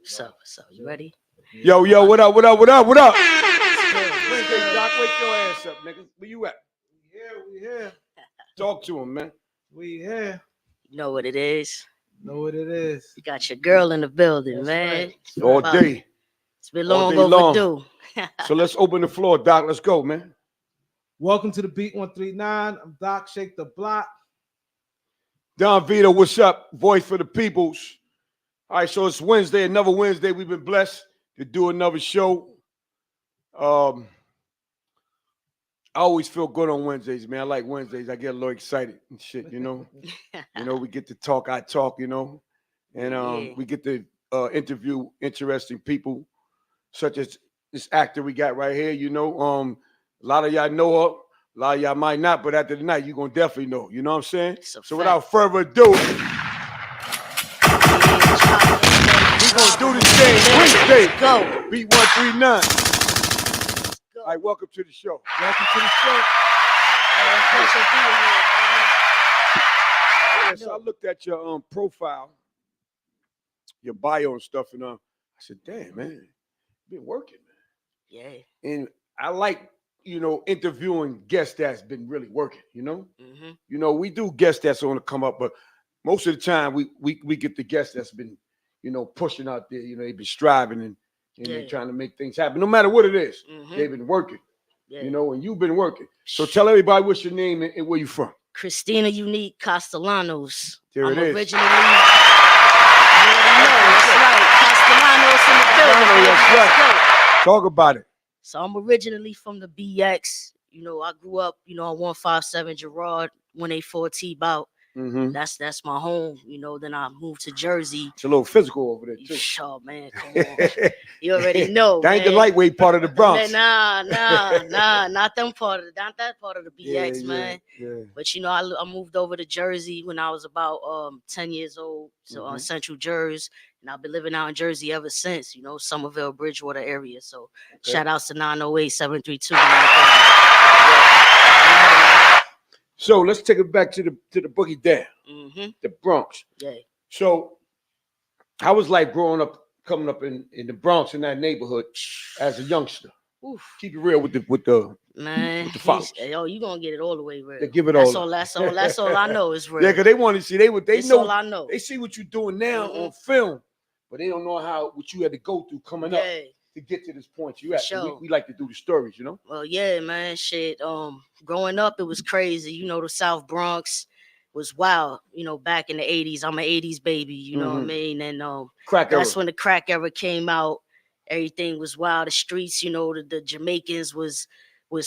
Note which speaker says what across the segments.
Speaker 1: So you ready?
Speaker 2: Yo, what up? Wednesday, Doc, wake your ass up, nigga. Where you at?
Speaker 3: We here.
Speaker 2: Talk to him, man.
Speaker 3: We here.
Speaker 1: You know what it is.
Speaker 3: Know what it is.
Speaker 1: You got your girl in the building,
Speaker 3: That's
Speaker 1: man.
Speaker 3: right.
Speaker 1: It's been
Speaker 2: All
Speaker 1: about-
Speaker 2: day.
Speaker 1: It's been
Speaker 2: All
Speaker 1: long
Speaker 2: day long.
Speaker 1: overdue.
Speaker 2: So let's open the floor, Doc. Let's go, man.
Speaker 3: Welcome to the Beat 139. I'm Doc Shake the Block.
Speaker 2: Don Vito, what's up? Voice for the peoples. All right, so it's Wednesday, another Wednesday. We've been blessed to do another show. I always feel good on Wednesdays, man. I like Wednesdays. I get a little excited and shit, you know. We get to talk. I talk, and we get to interview interesting people, such as this actor we got right here. A lot of y'all know her. A lot of y'all might not, but after the night, you're gonna definitely know. You know what I'm saying? So without further ado, we're gonna do this thing Wednesday.
Speaker 1: Go.
Speaker 2: Beat 139. All right, welcome to the show.
Speaker 3: Welcome to the show.
Speaker 2: Yeah, so I looked at your profile, your bio and stuff, and I said, "Damn, man, you been working, man."
Speaker 1: Yeah.
Speaker 2: And I like, interviewing guests that's been really working.
Speaker 1: Mm-hmm.
Speaker 2: We do guests that's on to come up, but most of the time we get the guests that's been, pushing out there. They've been striving and they're trying to make things happen, no matter what it is.
Speaker 1: Mm-hmm.
Speaker 2: They've been working.
Speaker 1: Yeah.
Speaker 2: And you've been working. So tell everybody what's your name and where you from.
Speaker 1: Christina Unique Castellanos.
Speaker 2: There it is.
Speaker 1: Originally. That's right. Castellanos in the building.
Speaker 2: That's right. Talk about it.
Speaker 1: So I'm originally from the BX. I grew up, on 157 Gerard, 184 T-Bout.
Speaker 2: Mm-hmm.
Speaker 1: That's my home. Then I moved to Jersey.
Speaker 2: It's a little physical over there too.
Speaker 1: Oh man, come on. You already know.
Speaker 2: That ain't the lightweight part of the Bronx.
Speaker 1: Nah, not that part of the BX, man.
Speaker 2: Yeah.
Speaker 1: But I moved over to Jersey when I was about 10 years old, so Central Jersey, and I've been living out in Jersey ever since. Somerville, Bridgewater area. So shout outs to 908-732.
Speaker 2: So let's take it back to the boogie down, the Bronx.
Speaker 1: Yeah.
Speaker 2: So how was life growing up, coming up in the Bronx in that neighborhood as a youngster?
Speaker 1: Oof.
Speaker 2: Keep it real with the
Speaker 1: man.
Speaker 2: with the followers.
Speaker 1: You gonna get it all the way real.
Speaker 2: They give it
Speaker 1: that's
Speaker 2: all.
Speaker 1: That's all I know is real.
Speaker 2: Yeah, because they want to see they
Speaker 1: that's
Speaker 2: know.
Speaker 1: All I know.
Speaker 2: They see what you're doing now on film, but they don't know what you had to go through coming up to get to this point you at.
Speaker 1: Sure.
Speaker 2: We like to do the stories,
Speaker 1: Well, yeah, man. Shit. Growing up, it was crazy. The South Bronx was wild. Back in the 80s. I'm an 80s baby. You know what I mean? And that's when the crack era came out. Everything was wild. The streets, the Jamaicans was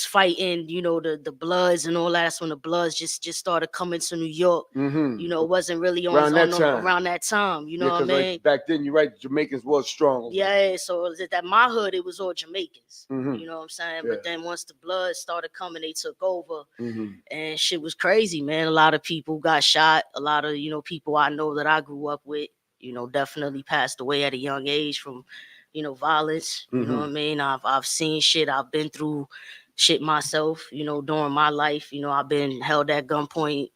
Speaker 1: fighting. The Bloods and all that. That's when the Bloods just started coming to New York. It wasn't really around that time. You know what I mean?
Speaker 2: Like back then, you're right. The Jamaicans was strong.
Speaker 1: Yeah, so at my hood, it was all Jamaicans.
Speaker 2: Mm-hmm.
Speaker 1: You know what I'm saying?
Speaker 2: Yeah.
Speaker 1: But then once the Bloods started coming, they took over, and shit was crazy, man. A lot of people got shot. A lot of people I know that I grew up with, definitely passed away at a young age from violence. You know what I mean? I've seen shit. I've been through shit myself, during my life. I've been held at gunpoint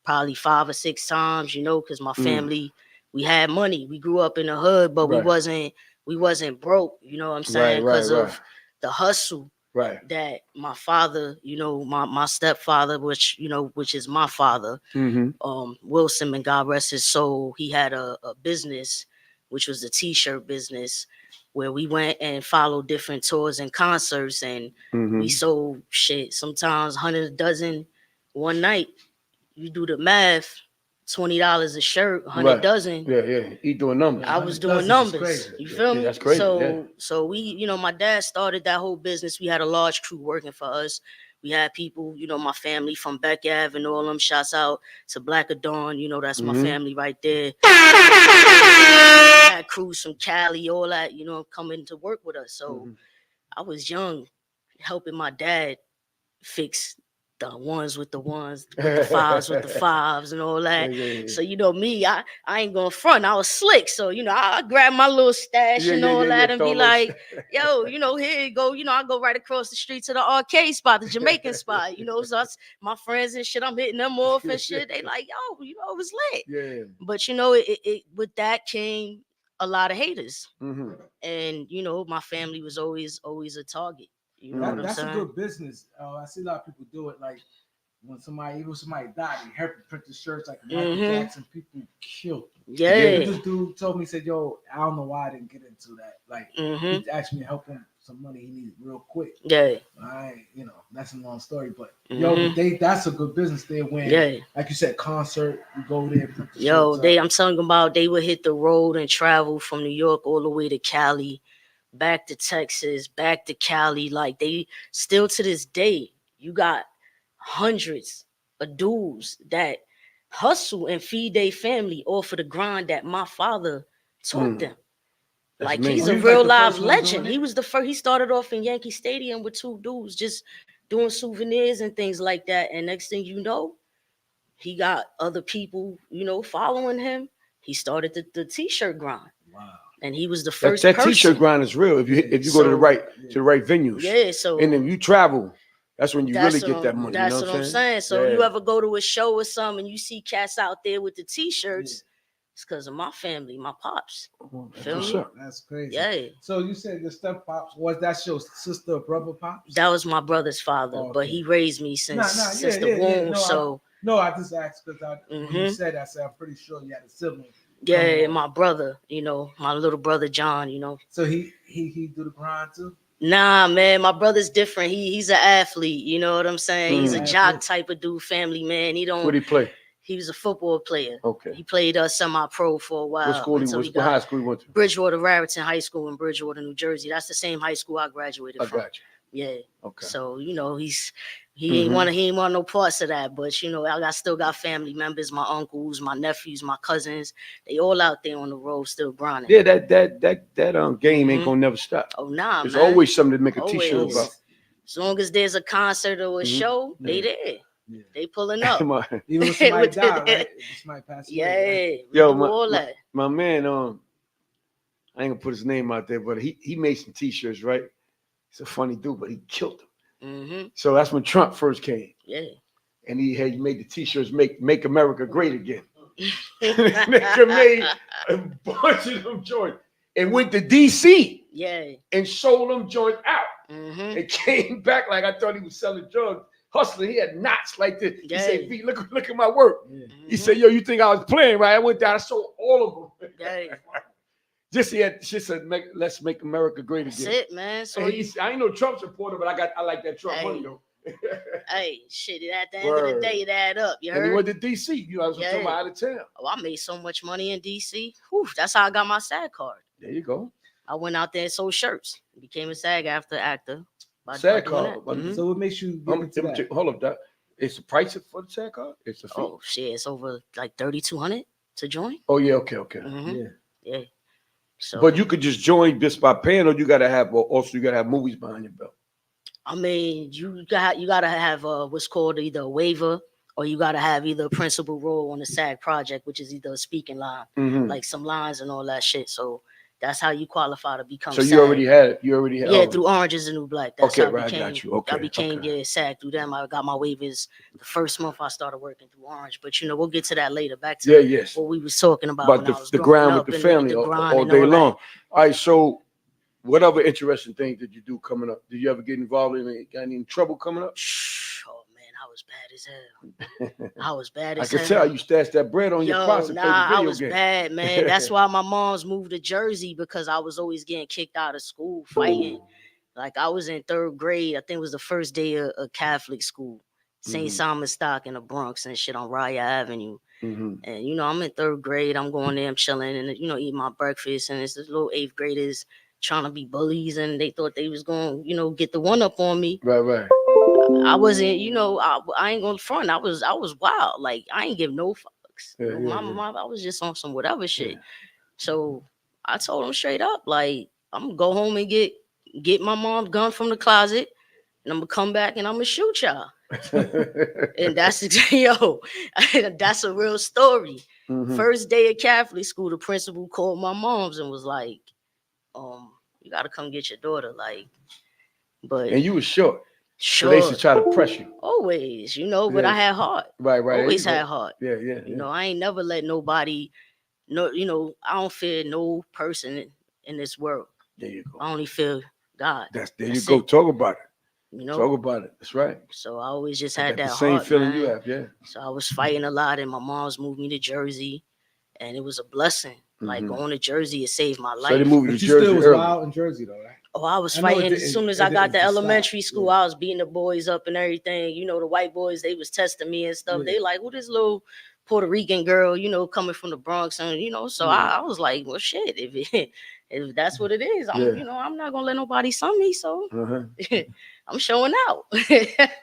Speaker 1: probably 5 or 6 times, because my family, we had money. We grew up in the hood, but we wasn't broke, you know what I'm saying? Because of the hustle that my father, my stepfather, which is my father, Wilson, and God rest his soul, he had a business, which was a t-shirt business, where we went and followed different tours and concerts, and we sold shit, sometimes 100 a dozen one night. You do the math, $20 a shirt, 100 dozen.
Speaker 2: Yeah. He doing numbers.
Speaker 1: I was doing numbers. You feel me?
Speaker 2: That's crazy.
Speaker 1: So we, my dad started that whole business. We had a large crew working for us. We had people, my family from Beck Ave and all them. Shouts out to Black Dawn, that's my family right there. Had crews from Cali, all that, coming to work with us. So I was young, helping my dad fix the ones with the ones, with the fives with the fives and all that.
Speaker 2: Yeah.
Speaker 1: So me, I ain't gonna front. I was slick. So I grab my little stash and all that and be like, yo, here you go. I go right across the street to the arcade spot, the Jamaican spot. So my friends and shit, I'm hitting them off and shit. They like, yo, it was lit.
Speaker 2: Yeah.
Speaker 1: But it with that came a lot of haters. And you know, my family was always a target. You know what I'm
Speaker 3: That's
Speaker 1: saying?
Speaker 3: a good business. I see a lot of people do it. Like when somebody died, they help print the shirts like Michael Jackson. People killed them.
Speaker 1: Yeah.
Speaker 3: This dude told me, he said, "Yo, I don't know why I didn't get into that. Like he asked me to help him some money he needed real quick.
Speaker 1: Yeah.
Speaker 3: You know, that's a long story, but that's a good business there. When like you said, concert, you go there, print the shirts
Speaker 1: I'm talking about they would hit the road and travel from New York all the way to Cali, back to Texas, back to Cali. Like they still to this day, you got hundreds of dudes that hustle and feed their family off of the grind that my father taught them. Like he's a real live legend. He was the first. He started off in Yankee Stadium with two dudes just doing souvenirs and things like that. And next thing you know, he got other people, you know, following him. He started the t-shirt grind. Wow. And he was the first
Speaker 2: that
Speaker 1: person.
Speaker 2: T-shirt grind is real. If you go to the right venues.
Speaker 1: Yeah. So
Speaker 2: and then you travel. That's when you really get that money.
Speaker 1: That's
Speaker 2: you know
Speaker 1: what I'm saying. So you ever go to a show or something and you see cats out there with the t-shirts, it's because of my family, my pops. Feel me?
Speaker 3: That's crazy.
Speaker 1: Yeah.
Speaker 3: So you said your step pops, was that your sister or brother pops?
Speaker 1: That was my brother's father, but he raised me since the womb.
Speaker 3: I just asked because when you said that, I said I'm pretty sure you had a sibling.
Speaker 1: Yeah, my brother, you know, my little brother John, you know.
Speaker 3: So he do the grind too?
Speaker 1: Nah, man, my brother's different. He's an athlete, you know what I'm saying? He's a jock type of dude, family man. He don't.
Speaker 2: What did he play?
Speaker 1: He was a football player.
Speaker 2: Okay.
Speaker 1: He played semi-pro for a while.
Speaker 2: What school what high school he went to?
Speaker 1: Bridgewater Raritan High School in Bridgewater, New Jersey. That's the same high school I graduated from.
Speaker 2: I got
Speaker 1: you. Yeah.
Speaker 2: Okay.
Speaker 1: So, you know, he ain't want no parts of that. But, you know, I still got family members, my uncles, my nephews, my cousins. They all out there on the road still grinding.
Speaker 2: Yeah, that game ain't gonna never stop.
Speaker 1: Oh, nah,
Speaker 2: There's
Speaker 1: man.
Speaker 2: always something to make a t-shirt about.
Speaker 1: As long as there's a concert or a show, they there. Yeah. They pulling up.
Speaker 3: Even if somebody die, right? Somebody pass away.
Speaker 1: Right?
Speaker 2: Yo, my man, I ain't gonna put his name out there, but he made some t-shirts, right? He's a funny dude, but he killed him. So that's when Trump first came.
Speaker 1: Yeah.
Speaker 2: And he made the t-shirts make America great again. Nigga made a bunch of them joints and went to DC.
Speaker 1: Yeah.
Speaker 2: And sold them joints out. And came back like I thought he was selling drugs. Hustling, he had knots like this. He said, "V, look at my work." He said, "Yo, you think I was playing, right? I went down, I sold all of them." She said, "Let's make America great again."
Speaker 1: That's it, man. So
Speaker 2: I ain't no Trump supporter, but I like that Trump money though.
Speaker 1: Hey, shit! At the end of the day, it add up. You heard?
Speaker 2: And he went to DC. You know, I was talking about out of town.
Speaker 1: Oh, I made so much money in DC. Whew, that's how I got my SAG card.
Speaker 2: There you go.
Speaker 1: I went out there and sold shirts. Became a SAG actor.
Speaker 2: SAG card.
Speaker 3: So what makes you get into that?
Speaker 2: Hold up, that it's the price for the SAG card? It's a fee.
Speaker 1: Oh shit, it's over like $3,200 to join.
Speaker 2: Oh yeah, okay.
Speaker 1: Yeah. So,
Speaker 2: but you could just join just by paying, or you gotta have movies behind your belt.
Speaker 1: I mean, you gotta have what's called either a waiver, or you gotta have either a principal role on the SAG project, which is either a speaking line, like some lines and all that shit. So that's how you qualify to become.
Speaker 2: So
Speaker 1: SAG.
Speaker 2: you already had it. You already had.
Speaker 1: Yeah, through Orange Is the New Black. That's
Speaker 2: okay,
Speaker 1: how
Speaker 2: right. I got you. Okay.
Speaker 1: I became SAG through them. I got my waivers the first month I started working through Orange. But you know, we'll get to that later. Back to what we was talking about.
Speaker 2: But the grind with the family all day long. All right. So, what other interesting things did you do coming up? Did you ever get involved in any? Got any trouble coming up?
Speaker 1: Oh man, I was bad as hell. I was bad as
Speaker 2: hell. I can tell you stashed that bread on your pots and played the video
Speaker 1: I was bad, man. That's why my mom's moved to Jersey, because I was always getting kicked out of school fighting. Like I was in 3rd grade. I think it was the first day of Catholic school, St. Simon Stock in the Bronx and shit on Raya Avenue. And you know, I'm in 3rd grade. I'm going there, I'm chilling, and you know, eating my breakfast. And it's this little 8th graders trying to be bullies, and they thought they was going, you know, get the one up on me.
Speaker 2: Right.
Speaker 1: I wasn't, you know, I ain't gonna front. I was wild. Like I ain't give no fucks. I was just on some whatever shit. So I told him straight up, like, I'm gonna go home and get my mom's gun from the closet, and I'm gonna come back and I'm gonna shoot y'all. And that's that's a real story. First day of Catholic school, the principal called my mom's and was like, you gotta come get your daughter, like, but
Speaker 2: and you was short.
Speaker 1: Sure.
Speaker 2: So they used to try to press you.
Speaker 1: Always, you know, but I had heart.
Speaker 2: Right.
Speaker 1: Always had heart.
Speaker 2: Yeah.
Speaker 1: You know, I ain't never let nobody no, I don't fear no person in this world.
Speaker 2: There you go.
Speaker 1: I only fear God.
Speaker 2: That's you go.
Speaker 1: It.
Speaker 2: Talk about it.
Speaker 1: You know,
Speaker 2: Talk about it. That's right.
Speaker 1: so I always just
Speaker 2: I
Speaker 1: had
Speaker 2: got
Speaker 1: that
Speaker 2: the same
Speaker 1: heart,
Speaker 2: feeling
Speaker 1: man.
Speaker 2: you have. Yeah.
Speaker 1: So I was fighting a lot, and my mom's moved me to Jersey, and it was a blessing. Like going to Jersey, it saved my life.
Speaker 2: So they moved you
Speaker 3: But
Speaker 2: to
Speaker 3: you
Speaker 2: Jersey
Speaker 3: still was
Speaker 2: early.
Speaker 3: wild in Jersey though, right?
Speaker 1: Oh, I was
Speaker 3: I know it
Speaker 1: fighting as
Speaker 3: didn't-
Speaker 1: soon as
Speaker 3: it
Speaker 1: I got
Speaker 3: didn't
Speaker 1: to
Speaker 3: just stop.
Speaker 1: elementary school.
Speaker 3: Yeah.
Speaker 1: I was beating the boys up and everything. The white boys, they was testing me and stuff.
Speaker 3: Yeah.
Speaker 1: They like, well, this little Puerto Rican girl, coming from the Bronx, and so I was like, well, shit, if that's what it is, I'm not gonna let nobody sum me. So I'm showing out.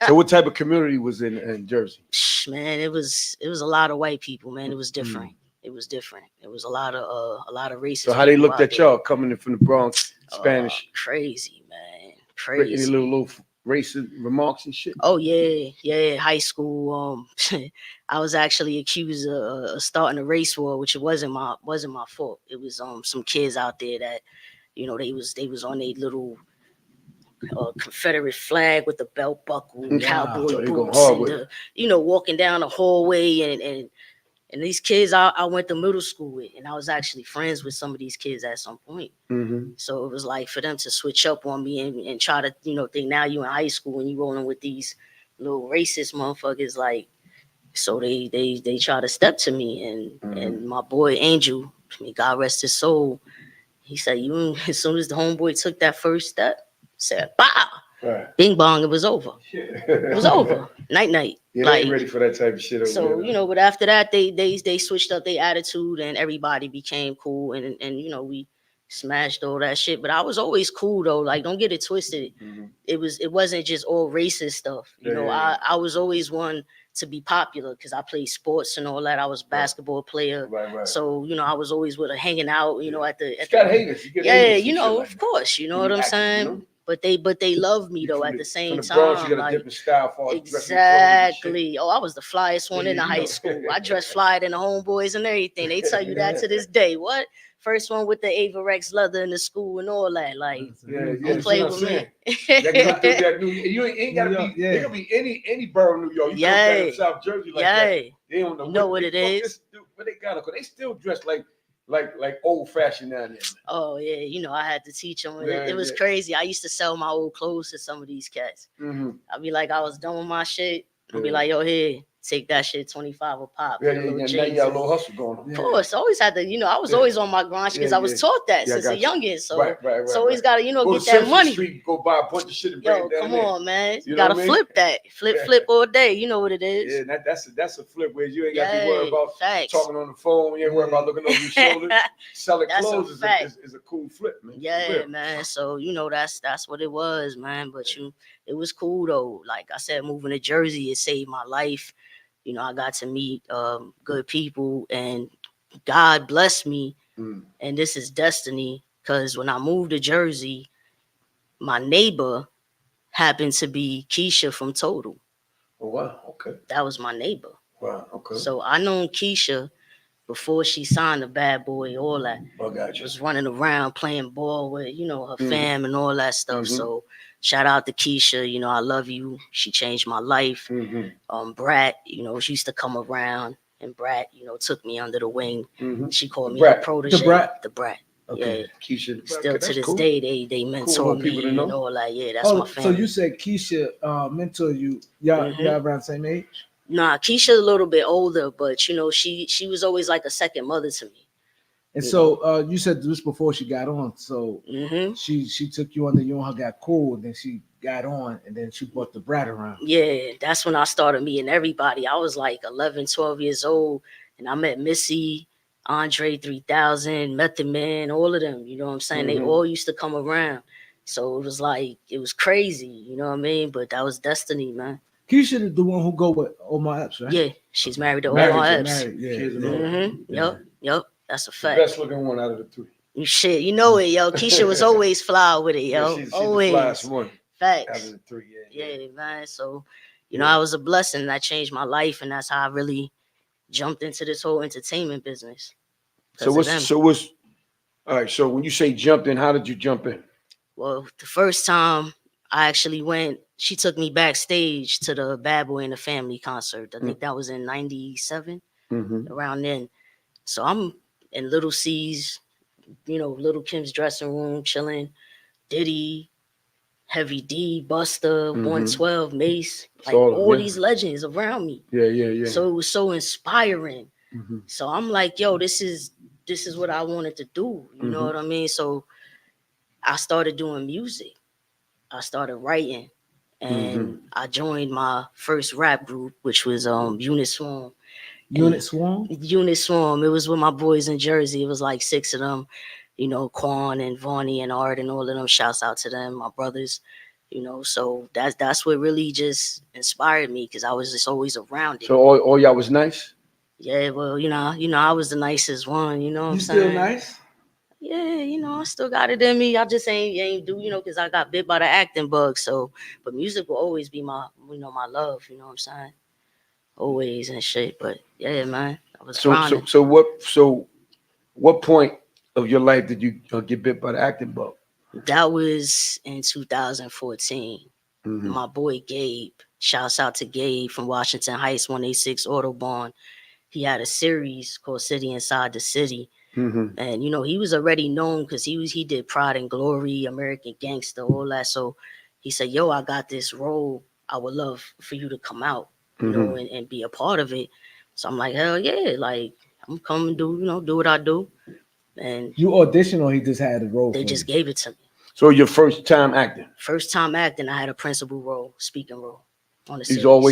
Speaker 2: So what type of community was in Jersey?
Speaker 1: Man, it was a lot of white people, man. It was different. It was different. It was a lot of racist.
Speaker 2: So how they
Speaker 1: people
Speaker 2: looked
Speaker 1: out
Speaker 2: at
Speaker 1: there.
Speaker 2: y'all coming in from the Bronx, Spanish?
Speaker 1: Crazy, man.
Speaker 2: Any
Speaker 1: Crazy.
Speaker 2: little racist remarks and shit?
Speaker 1: Oh yeah. High school. I was actually accused of starting a race war, which wasn't my fault. It was some kids out there that, they was on a little Confederate flag with the belt buckle, cowboy
Speaker 2: So they go
Speaker 1: boots,
Speaker 2: hard
Speaker 1: and
Speaker 2: with it.
Speaker 1: walking down the hallway, and these kids I went to middle school with, and I was actually friends with some of these kids at some point. So it was like for them to switch up on me and try to think now you in high school and you rolling with these little racist motherfuckers, like, so they try to step to me, and my boy Angel, may God rest his soul, he said, as soon as the homeboy took that first step, said, "Bah!"
Speaker 2: Right.
Speaker 1: Bing bong, it was over. It was over. Night.
Speaker 2: Yeah,
Speaker 1: like,
Speaker 2: they ain't ready for that type of shit.
Speaker 1: So but after that, they switched up their attitude, and everybody became cool, and we smashed all that shit. But I was always cool though. Like, don't get it twisted. It wasn't just all racist stuff. I was always one to be popular because I played sports and all that. I was a basketball player.
Speaker 2: Right.
Speaker 1: So I was always with her hanging out. At the
Speaker 2: got haters. You get haters
Speaker 1: of course. You know what I'm saying. But they love me though. At the same time,
Speaker 2: Bronx, you got a different style for
Speaker 1: exactly. Oh, I was the flyest one in the high school. I dressed flyer than the homeboys and everything. They tell you that to this day. What? First one with the Ava Rex leather in the school and all that. Like, don't play with me.
Speaker 2: You ain't gotta be. There could be any borough in New York. You come down to South Jersey like that. They don't know
Speaker 1: what it is.
Speaker 2: But they got it. Cause they still dress like old fashioned down there.
Speaker 1: Oh yeah, I had to teach them. It was crazy. I used to sell my old clothes to some of these cats. I'd be like, I was done with my shit. I'd be like, yo, here, take that shit, 25 a pop.
Speaker 2: Now you got a little hustle going on.
Speaker 1: Of course, always had to. I was always on my grind because I was taught that since a youngin. So it's always got to, get that money.
Speaker 2: Street, go buy a bunch of shit and bring it down
Speaker 1: come on, man. You gotta flip that. Flip all day. You know what it is.
Speaker 2: Yeah, that's a flip where you ain't got to worry about talking on the phone. You ain't worry about looking over your shoulder. Selling clothes is a cool flip, man.
Speaker 1: Yeah, man. So that's what it was, man. But it was cool though. Like I said, moving to Jersey, it saved my life. I got to meet good people, and God blessed me. And this is destiny, because when I moved to Jersey, my neighbor happened to be Keisha from Total.
Speaker 2: Oh, wow. Okay.
Speaker 1: That was my neighbor.
Speaker 2: Wow. Okay.
Speaker 1: So I known Keisha before she signed the Bad Boy, all that.
Speaker 2: Oh, gotcha.
Speaker 1: Was running around playing ball with, her fam and all that stuff. So shout out to Keisha. I love you. She changed my life. Brat, she used to come around, and Brat, took me under the wing. She called me her protege. The Brat. Okay.
Speaker 2: Yeah. Keisha.
Speaker 1: Still to this day, they mentor me and all that. Yeah, that's my family.
Speaker 3: So you said Keisha mentor you. Y'all around the same age?
Speaker 1: Nah, Keisha a little bit older, but she was always like a second mother to me.
Speaker 3: And so you said this before she got on. So she took you under, you and her got cool, and then she got on, and then she brought the Brat around. Yeah,
Speaker 1: that's when I started meeting everybody. I was like 11, 12 years old, and I met Missy, Andre 3000, Method Man, all of them. You know what I'm saying? They all used to come around. So it was like, it was crazy, you know what I mean? But that was destiny, man.
Speaker 3: Keisha is the one who go with Omar Epps, right?
Speaker 1: Yeah, she's married to Omar Epps.
Speaker 3: Yeah.
Speaker 1: Yep. That's a fact.
Speaker 2: The best looking one out of the three.
Speaker 1: Shit, you know it, yo. Keisha was always fly with it, yo.
Speaker 2: She's
Speaker 1: always.
Speaker 2: The flyest one.
Speaker 1: Facts.
Speaker 2: Out of the three,
Speaker 1: yeah, man. So, I was a blessing. That changed my life, and that's how I really jumped into this whole entertainment business.
Speaker 2: So what's all right? So when you say jumped in, how did you jump in?
Speaker 1: Well, the first time I actually went, she took me backstage to the Bad Boy and the Family concert. I think that was in '97, around then. So I'm in Little C's, Little Kim's dressing room, chilling. Diddy, Heavy D, Buster, 112, Mace, like all these legends around me.
Speaker 2: Yeah.
Speaker 1: So it was so inspiring. So I'm like, yo, this is what I wanted to do. You know what I mean? So I started doing music. I started writing, and I joined my first rap group, which was Unit Swarm.
Speaker 3: Unit Swarm?
Speaker 1: Unit Swarm. It was with my boys in Jersey. It was like 6 of them, Quan and Vonnie and Art and all of them. Shouts out to them, my brothers. So that's what really just inspired me, because I was just always around it.
Speaker 2: So all y'all was nice?
Speaker 1: Yeah, well, I was the nicest one, you know what I'm saying?
Speaker 3: You still nice?
Speaker 1: Yeah, I still got it in me. I just ain't do, because I got bit by the acting bug. So, but music will always be my, my love, you know what I'm saying? Always and shit. But yeah, man, I was grinding.
Speaker 2: So what point of your life did you get bit by the acting bug?
Speaker 1: That was in 2014. My boy Gabe, shouts out to Gabe from Washington Heights, 186 Autobahn. He had a series called City Inside the City. And he was already known because he did Pride and Glory, American Gangster, all that. So he said, yo, I got this role. I would love for you to come out, and be a part of it. So I'm like, hell yeah, like I'm coming do what I do. And
Speaker 3: you auditioned, or he just had a role?
Speaker 1: They just gave it to me.
Speaker 2: So your first time acting?
Speaker 1: First time acting, I had a principal role, speaking role on the series.
Speaker 2: He's all the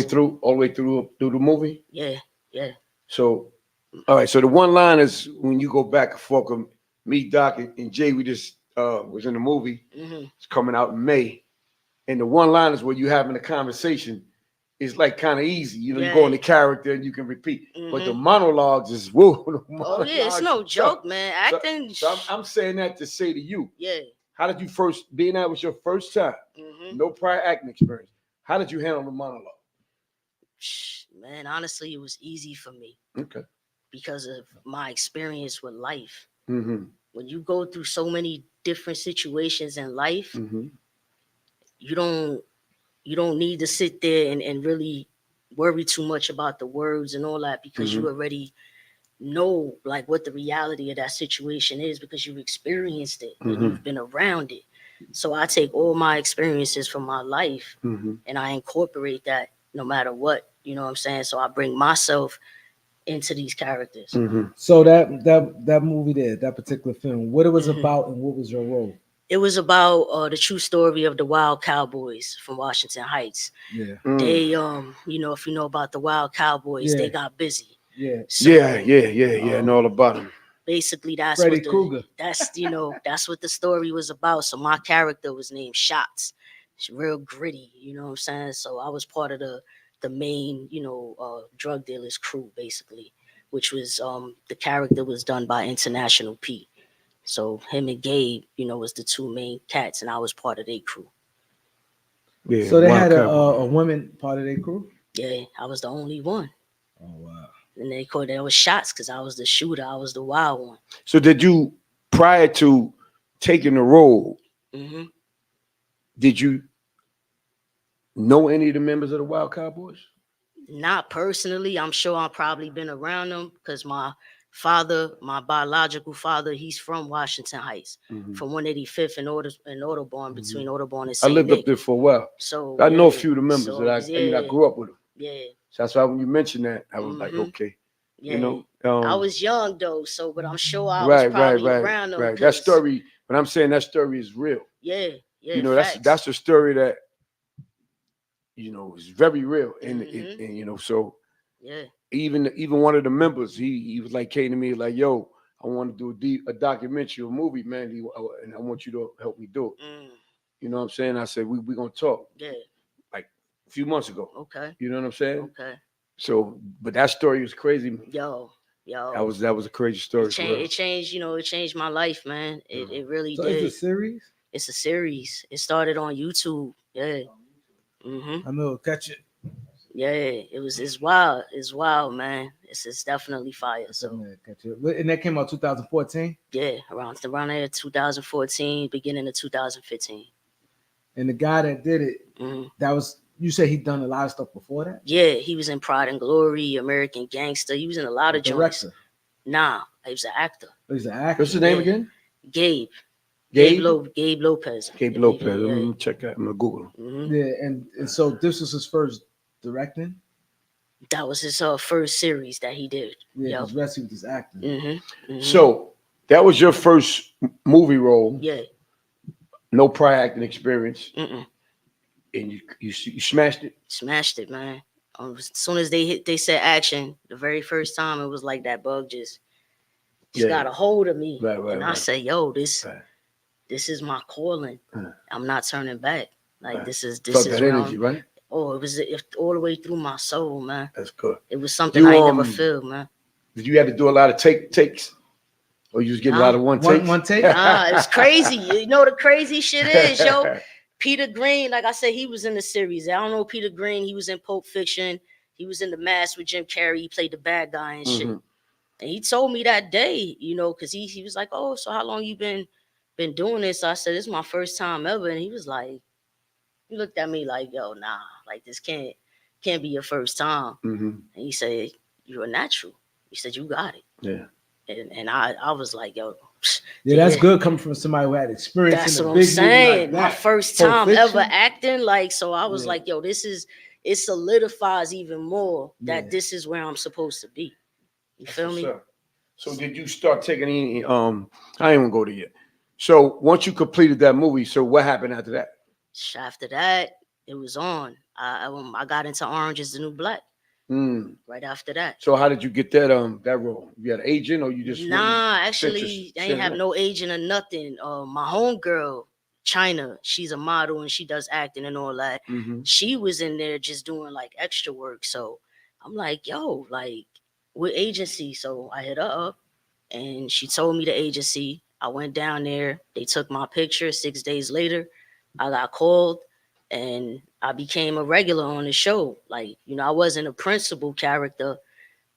Speaker 2: way through the movie?
Speaker 1: Yeah.
Speaker 2: So, all right. So the one line is when you go back and forth with me, Doc, and Jay, we just was in the movie. It's coming out in May. And the one line is where you having a conversation. It's like kind of easy. You go in the character and you can repeat. But the monologues is whoa.
Speaker 1: Oh, yeah. It's no joke, man. Acting.
Speaker 2: So I'm saying that to say to you.
Speaker 1: Yeah.
Speaker 2: How did you being that was your first time, no prior acting experience. How did you handle the monologue?
Speaker 1: Man, honestly, it was easy for me.
Speaker 2: Okay.
Speaker 1: Because of my experience with life. When you go through so many different situations in life, you don't need to sit there and really worry too much about the words and all that, because you already know like what the reality of that situation is, because you've experienced it and you've been around it. So I take all my experiences from my life and I incorporate that no matter what, you know what I'm saying? So I bring myself into these characters.
Speaker 3: So that movie there, that particular film, what it was about and what was your role?
Speaker 1: It was about the true story of the Wild Cowboys from Washington Heights.
Speaker 3: Yeah.
Speaker 1: They if you know about the Wild Cowboys, they got busy.
Speaker 3: Yeah.
Speaker 2: So, yeah. And all about them.
Speaker 1: Basically, that's
Speaker 3: Freddy Krueger.
Speaker 1: That's what the story was about. So my character was named Shots. It's real gritty, you know what I'm saying? So I was part of the main, drug dealers crew, basically, which was the character was done by International P. So him and Gabe, was the two main cats, and I was part of their crew.
Speaker 3: Yeah. So they had a woman part of their crew?
Speaker 1: Yeah, I was the only one.
Speaker 3: Oh wow.
Speaker 1: And they called there was Shots because I was the shooter. I was the wild one.
Speaker 2: So did you, prior to taking the role, did you know any of the members of the Wild Cowboys?
Speaker 1: Not personally. I'm sure I've probably been around them because my father, my biological father, he's from Washington Heights, from 185th and Autobahn, between Autobahn and St.
Speaker 2: I lived up there for a while.
Speaker 1: So
Speaker 2: I know a few of the members that I grew up with them.
Speaker 1: Yeah.
Speaker 2: So that's why when you mentioned that, I was like, okay.
Speaker 1: Yeah. I was young though, but I'm sure I was probably around them.
Speaker 2: Right. That story, but I'm saying that story is real.
Speaker 1: Yeah.
Speaker 2: That's a story that is very real, and so
Speaker 1: yeah.
Speaker 2: Even one of the members, he was like came to me like, yo, I want to do a documentary, a movie, man, and I want you to help me do it. You know what I'm saying? I said we gonna talk.
Speaker 1: Yeah.
Speaker 2: Like a few months ago.
Speaker 1: Okay.
Speaker 2: You know what I'm saying?
Speaker 1: Okay.
Speaker 2: So, but that story was crazy.
Speaker 1: Yo.
Speaker 2: That was a crazy story.
Speaker 1: It changed, it changed my life, man. It really
Speaker 3: so
Speaker 1: did.
Speaker 3: It's a series?
Speaker 1: It's a series. It started on YouTube. Yeah.
Speaker 3: I know, catch it.
Speaker 1: Yeah, it's wild. It's wild, man. It's definitely fire. So
Speaker 3: and that came out 2014?
Speaker 1: Yeah, around there 2014, beginning of 2015.
Speaker 3: And the guy that did it, that was, you said he'd done a lot of stuff before that?
Speaker 1: Yeah, he was in Pride and Glory, American Gangster. He was in a lot of joints. Nah, He was an actor.
Speaker 3: He's an actor.
Speaker 2: What's his name again?
Speaker 1: Gabe.
Speaker 2: Gabe
Speaker 1: Lopez.
Speaker 2: Gabe Lopez. I'm gonna check that. I'm gonna Google.
Speaker 1: Mm-hmm.
Speaker 3: Yeah, and so this was his first directing.
Speaker 1: That was his first series that he did.
Speaker 3: Yeah, because rest he was just acting.
Speaker 1: Mm-hmm. Mm-hmm.
Speaker 2: So that was your first movie role.
Speaker 1: Yeah.
Speaker 2: No prior acting experience.
Speaker 1: Mm-mm.
Speaker 2: And you smashed it.
Speaker 1: Smashed it, man. As soon as they said action, the very first time, it was like that bug just got a hold of me.
Speaker 2: Right.
Speaker 1: I say, yo, this is my calling. I'm not turning back. Like this is
Speaker 2: that energy, right?
Speaker 1: Oh, it was all the way through my soul, man.
Speaker 2: That's good.
Speaker 1: It was something I never felt, man.
Speaker 2: Did you have to do a lot of takes? Or you was getting a lot of one take?
Speaker 1: It's crazy. You know the crazy shit is, yo. Peter Green, like I said, he was in the series. I don't know Peter Green. He was in Pulp Fiction. He was in The Mask with Jim Carrey. He played the bad guy and shit. And he told me that day, you know, because he was like, oh, so how long you been doing this? So I said, this is my first time ever. And he was like, he looked at me like, yo, nah, like this can't be your first time. And he said, you're a natural. He said, you got it.
Speaker 2: Yeah.
Speaker 1: And I was like, yo.
Speaker 3: Yeah, that's good coming from somebody who had experience.
Speaker 1: That's
Speaker 3: in a
Speaker 1: what
Speaker 3: big
Speaker 1: I'm saying.
Speaker 3: Movie like that.
Speaker 1: My first time ever acting, like, so I was like, yo, it solidifies even more that this is where I'm supposed to be. You feel me?
Speaker 2: So did you start taking any? I ain't gonna go to yet. So once you completed that movie, so what happened after that?
Speaker 1: After that, it was on. I got into Orange Is the New Black. Right after that.
Speaker 2: So how did you get that role? You had an agent or you just
Speaker 1: actually I ain't have no agent or nothing. My homegirl, China, she's a model and she does acting and all that. She was in there just doing like extra work. So I'm like, yo, like what agency? So I hit her up and she told me the agency. I went down there, they took my picture. 6 days later, I got called and I became a regular on the show. Like, you know, I wasn't a principal character,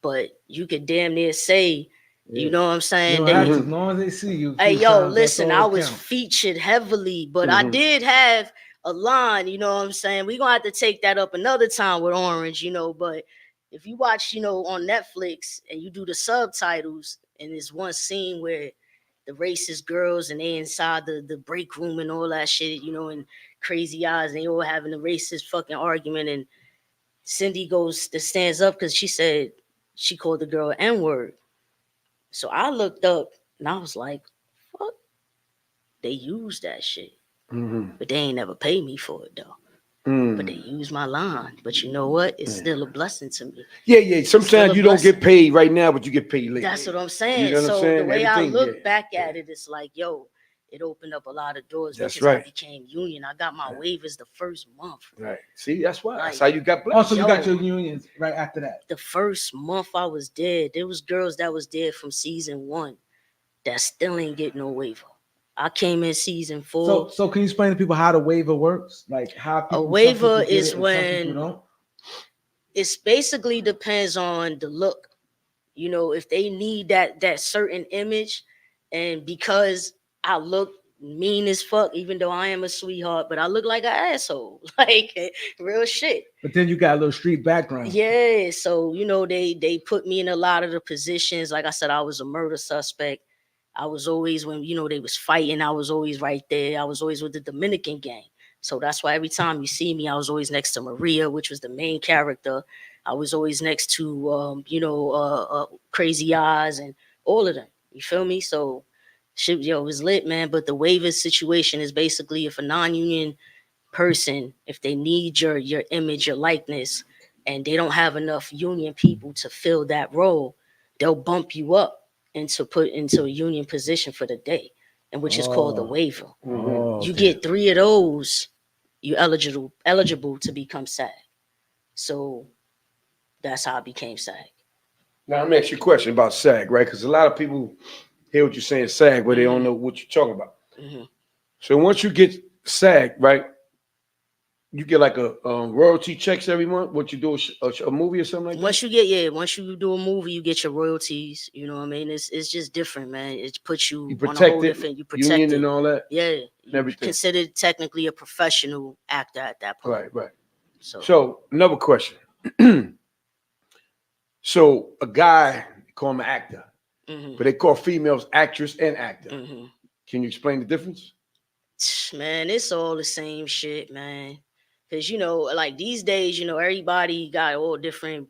Speaker 1: but you could damn near say, you know what I'm saying?
Speaker 3: As long as they see you.
Speaker 1: Hey, yo, listen, I was featured heavily, but I did have a line, you know what I'm saying? We're going to have to take that up another time with Orange, you know, but if you watch, you know, on Netflix and you do the subtitles and there's one scene where the racist girls and they inside the break room and all that shit, you know, and crazy eyes, and they all having a racist fucking argument. And Cindy stands up because she said she called the girl N-word. So I looked up and I was like, fuck, they used that shit. But they ain't never paid me for it though. But they used my line. But you know what? It's still a blessing to me.
Speaker 2: Yeah. Sometimes you don't get paid right now, but you get paid later.
Speaker 1: That's what I'm saying.
Speaker 2: You know what I'm saying?
Speaker 1: The way I look back at it, it's like, yo, it opened up a lot of doors.
Speaker 2: That's
Speaker 1: because I became union. I got my waivers the first month.
Speaker 2: Right. See, that's why. That's how you got blessed.
Speaker 3: Also, you got your unions right after that.
Speaker 1: The first month I was there, there was girls that was there from season 1 that still ain't get no waiver. I came in season 4.
Speaker 3: So can you explain to people how the waiver works? Like how
Speaker 1: a waiver is when it's basically depends on the look. You know, if they need that certain image, and because I look mean as fuck, even though I am a sweetheart, but I look like an asshole, like real shit.
Speaker 3: But then you got a little street background.
Speaker 1: Yeah, so you know they put me in a lot of the positions. Like I said, I was a murder suspect. I was always, when you know they was fighting, I was always right there. I was always with the Dominican gang. So that's why every time you see me, I was always next to Maria, which was the main character. I was always next to Crazy Eyes and all of them. You feel me? So shit, it was lit, man. But the waiver situation is basically if a non-union person, if they need your image, your likeness, and they don't have enough union people to fill that role, they'll bump you up and put into a union position for the day, and which is called the waiver. You get 3 of those, you're eligible to become SAG. So that's how I became SAG.
Speaker 2: Now let me ask you a question about SAG, right? Because a lot of people hear what you're saying SAG, but they don't know what you're talking about. So once you get SAG, right, you get like a royalty checks every month. What you do a movie or something like that?
Speaker 1: Once you do a movie, you get your royalties. You know what I mean? It's just different, man. It puts you on a whole different. You protect
Speaker 2: union
Speaker 1: it
Speaker 2: and all that.
Speaker 1: Yeah,
Speaker 2: everything.
Speaker 1: Considered technically a professional actor at that point.
Speaker 2: Right. So another question. So a guy, call him an actor. but they call females actress and actor. Can you explain the difference?
Speaker 1: Man, it's all the same shit, man. Because, you know, like these days, you know, everybody got all different.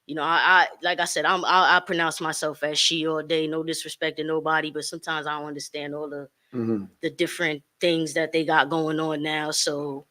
Speaker 1: You know, I like I said, I pronounce myself as she all day. No disrespect to nobody, but sometimes I don't understand all the different things that they got going on now. So,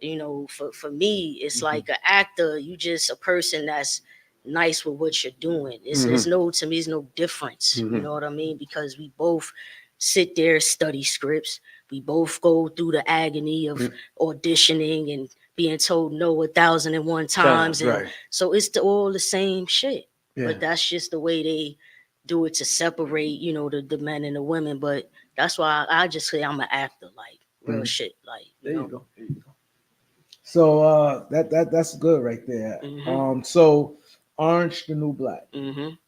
Speaker 1: you know, for me, it's like an actor. You just a person that's nice with what you're doing. It's no, to me, it's no difference. You know what I mean? Because we both sit there, study scripts. We both go through the agony of auditioning and being told no 1,001 times. And so it's all the same shit. Yeah. But that's just the way they do it to separate, you know, the men and the women. But that's why I just say I'm an actor, like real shit. Like
Speaker 3: there you go. There you go. So that's good right there. So Orange the New Black.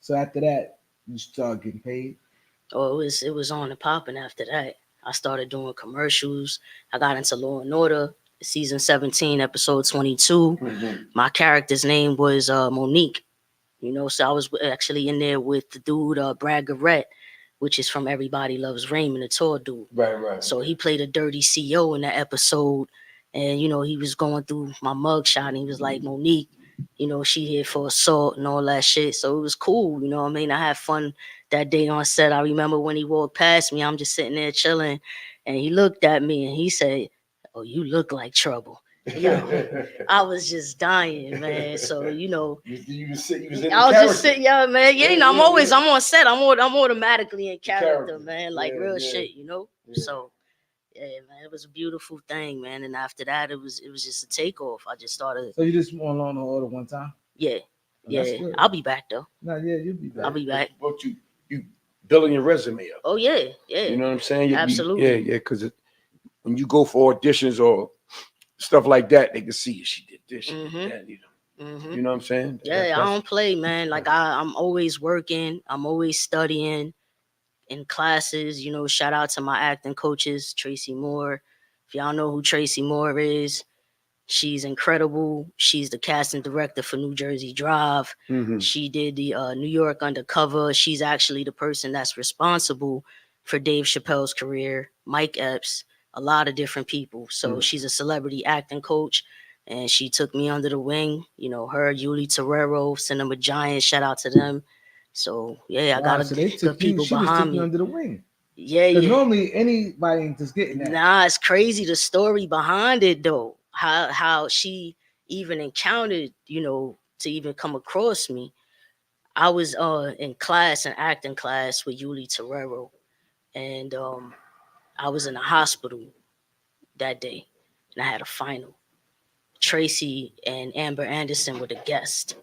Speaker 3: So after that, you start getting paid.
Speaker 1: Oh, it was on and popping after that. I started doing commercials. I got into Law and Order, season 17, episode 22. My character's name was Monique. You know, so I was actually in there with the dude Brad Garrett, which is from Everybody Loves Raymond, the tall dude.
Speaker 2: Right.
Speaker 1: So he played a dirty CEO in that episode, and you know he was going through my mugshot, and he was like, Monique, you know, she here for assault and all that shit. So it was cool, you know what I mean? I had fun that day on set. I remember when he walked past me, I'm just sitting there chilling, and he looked at me and he said, "Oh, you look like trouble." Yo, I was just dying, man. So you know,
Speaker 2: you was in the
Speaker 1: I was just sitting, yeah, man. Yeah, you know, I'm on set. I'm automatically in character, man. Like real shit, you know. Yeah. So yeah, man, it was a beautiful thing, man. And after that, it was just a takeoff. I just started.
Speaker 3: So you just went on the order one time?
Speaker 1: Yeah, yeah. I'll be back though.
Speaker 3: No, yeah, you'll be back.
Speaker 1: I'll be back.
Speaker 2: But you building your resume up.
Speaker 1: Oh yeah.
Speaker 2: You know what I'm saying?
Speaker 1: Absolutely.
Speaker 2: Yeah. Because when you go for auditions or stuff like that, they can see she did this, she did that, you know. You know what I'm saying?
Speaker 1: Yeah, I don't play, man. Like I'm always working. I'm always studying in classes. You know, shout out to my acting coaches, Tracy Moore. If y'all know who Tracy Moore is, she's incredible. She's the casting director for New Jersey Drive. She did the New York Undercover. She's actually the person that's responsible for Dave Chappelle's career, Mike Epps, a lot of different people. So she's a celebrity acting coach, and she took me under the wing. You know, her, Yuli Terrero, Cinema Giant, shout out to them. So yeah, I got good people behind me.
Speaker 3: Under the wing.
Speaker 1: Yeah.
Speaker 3: Normally anybody ain't just getting that.
Speaker 1: Nah, it's crazy the story behind it though. How she even encountered, you know, to even come across me. I was in class, an acting class with Yuli Terrero, and I was in the hospital that day, and I had a final. Tracy and Amber Anderson were the guests.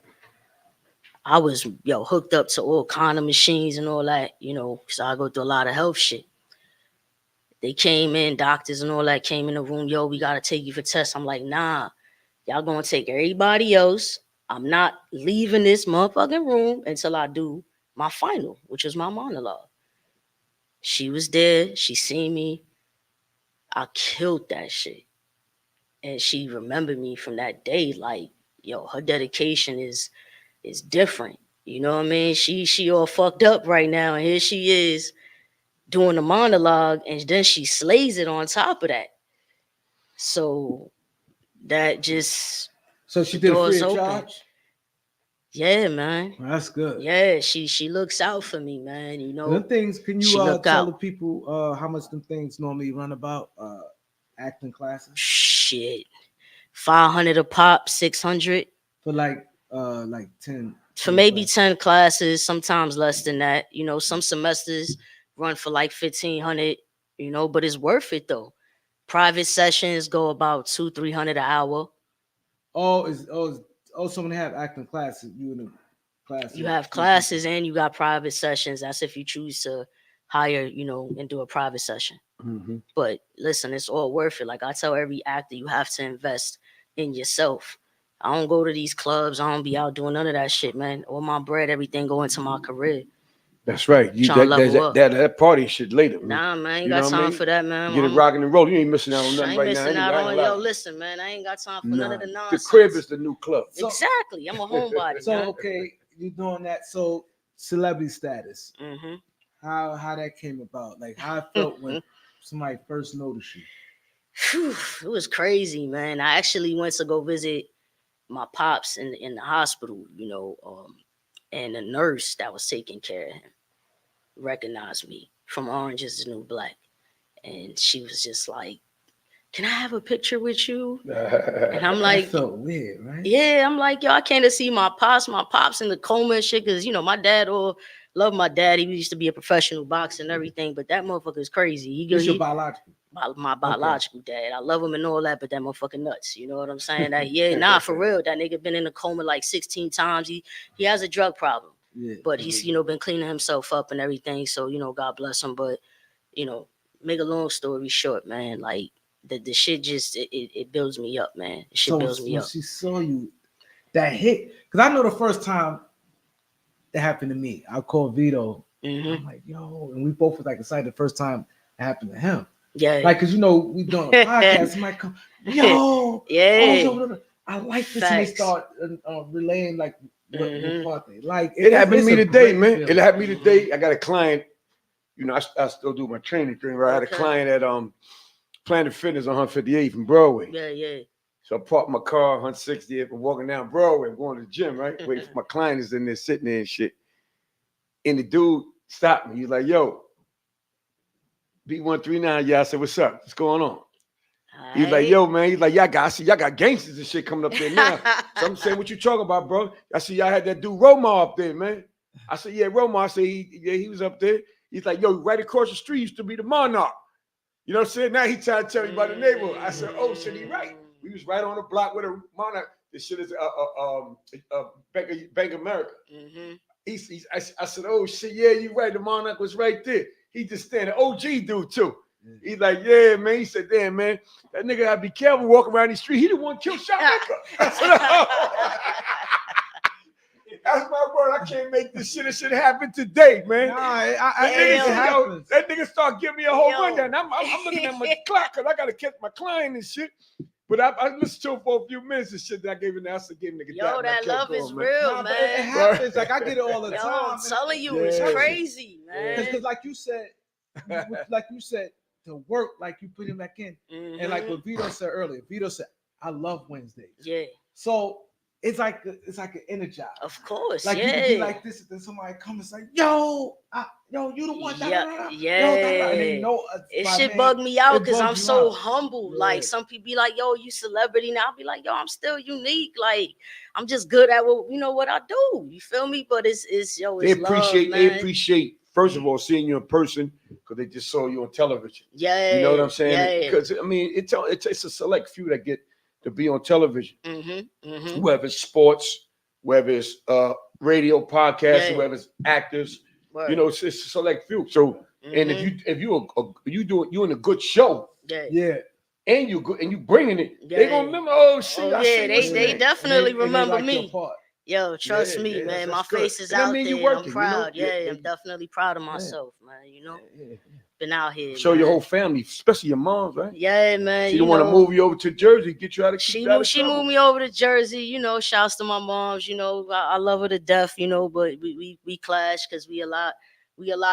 Speaker 1: I was hooked up to all kind of machines and all that, you know, because I go through a lot of health shit. They came in, doctors and all that came in the room. Yo, we got to take you for tests. I'm like, nah, y'all going to take everybody else. I'm not leaving this motherfucking room until I do my final, which is my monologue. She was there. She seen me. I killed that shit. And she remembered me from that day. Like, yo, her dedication is different. You know what I mean? She all fucked up right now. And here she is doing the monologue, and then she slays it on top of that. So that just
Speaker 3: she did free of charge?
Speaker 1: Yeah, man.
Speaker 3: Well, that's good.
Speaker 1: Yeah, she looks out for me, man. You know,
Speaker 3: them things. Can you tell the people how much them things normally run about? Acting classes.
Speaker 1: Shit, 500 a pop, 600
Speaker 3: for like 10.
Speaker 1: For maybe 10 classes, sometimes less than that. You know, some semesters run for like 1,500. You know, but it's worth it though. Private sessions go about $200-300 an hour.
Speaker 3: So when they have acting classes, you in the classes.
Speaker 1: You have classes and you got private sessions. That's if you choose to hire, you know, and do a private session. But listen, it's all worth it. Like I tell every actor, you have to invest in yourself. I don't go to these clubs. I don't be out doing none of that shit, man. All my bread, everything go into my career.
Speaker 2: That's right. That party shit later. Man.
Speaker 1: Nah, man, I ain't got time for that, man.
Speaker 2: Get it rocking and rolling. You ain't missing out on nothing right now.
Speaker 1: I ain't missing out on. Yo, listen, man, I ain't got time for none of the nonsense.
Speaker 2: The crib is the new club.
Speaker 1: Exactly. I'm a homebody.
Speaker 3: So okay, you doing that. So celebrity status. How that came about? Like how it felt when somebody first noticed you.
Speaker 1: It was crazy, man. I actually went to go visit my pops in the hospital, and the nurse that was taking care of him recognized me from Orange is the New Black. And she was just like, "Can I have a picture with you?" And I'm like,
Speaker 3: that felt weird, right?
Speaker 1: Yeah, I'm like, yo, I came to see my pops in the coma and shit, because my dad love my dad. He used to be a professional boxer and everything, but that motherfucker is crazy.
Speaker 3: Who's your biological?
Speaker 1: My biological dad. I love him and all that, but that motherfucker nuts. You know what I'm saying? That, for real. That nigga been in a coma like 16 times. He has a drug problem.
Speaker 3: Yeah.
Speaker 1: But he's, been cleaning himself up and everything. So, God bless him. But, make a long story short, man, like the shit just it builds me up, man. The shit builds me up.
Speaker 3: She saw you, that hit. Because I know the first time that happened to me, I called Vito. I'm like, yo, and we both was like excited the first time it happened to him.
Speaker 1: Yeah.
Speaker 3: Like, because we doing a podcast, somebody come, yo, I like this. And they start relaying like what part they like.
Speaker 2: It happened to me today, man. Feeling. It happened to me today. I got a client, I still do my training thing, right? I had a client at Planet Fitness on 158th in Broadway.
Speaker 1: Yeah.
Speaker 2: So I parked my car on 160th and walking down Broadway. I'm going to the gym, right? Waiting for my client is in there sitting there and shit. And the dude stopped me. He's like, yo, B139. Yeah, I said, what's up? What's going on? He's like, yo, man. He's like, I see y'all got gangsters and shit coming up there now. So I'm saying, what you talking about, bro? I see y'all had that dude Romar up there, man. I said, yeah, Romar. I said, he was up there. He's like, yo, right across the street used to be the Monarch. You know what I'm saying? Now he trying to tell me about the neighborhood. I said, oh, shit, he right. We was right on the block with a Monarch. This shit is Bank America. I said, oh, shit, yeah, you right. The Monarch was right there. He just standing. OG dude, too. He's like, yeah, man. He said, damn, man, that nigga gotta be careful walking around the street. He the one killed Shot Maker. I said, oh. That's my word. I can't make this shit happen today, man. That nigga start giving me a whole rundown. I'm looking at my clock because I gotta catch my client and shit. But I listened to him for a few minutes and shit that I gave him. I said, give him nigga.
Speaker 1: Yo, that love is real, man.
Speaker 3: It happens. Like I get it all the time.
Speaker 1: I'm telling you, it's crazy, man.
Speaker 3: Because like you said, to work, like you put him back in. And like what Vito said earlier, Vito said, I love Wednesdays.
Speaker 1: Yeah.
Speaker 3: So it's like an energizer.
Speaker 1: Of course,
Speaker 3: like you can be like this, and then somebody comes and say, "Yo, you the one."
Speaker 1: It should bug me out because I'm so humble. Like some people be like, "Yo, you celebrity now." I'll be like, "Yo, I'm still unique. Like I'm just good at what I do." You feel me? But it's
Speaker 2: they appreciate. First of all, seeing you in person because they just saw you on television.
Speaker 1: Yeah,
Speaker 2: you know what I'm saying? Because I mean, it's a select few that get to be on television, whether it's sports, whether it's radio, podcasts, whether it's actors, it's a select few. So, and if you in a good show, and you good and you bringing it, they gonna remember. Oh shit!
Speaker 1: They definitely remember me. Yo, trust me, man. My face is out there. I'm proud. I'm definitely proud of myself, man. Been out here.
Speaker 2: Show your whole family, especially your moms, right?
Speaker 1: Yeah, man.
Speaker 2: She want to move you over to Jersey, get you out of.
Speaker 1: She moved me over to Jersey. Shouts to my moms. I love her to death. But we clash because we a lot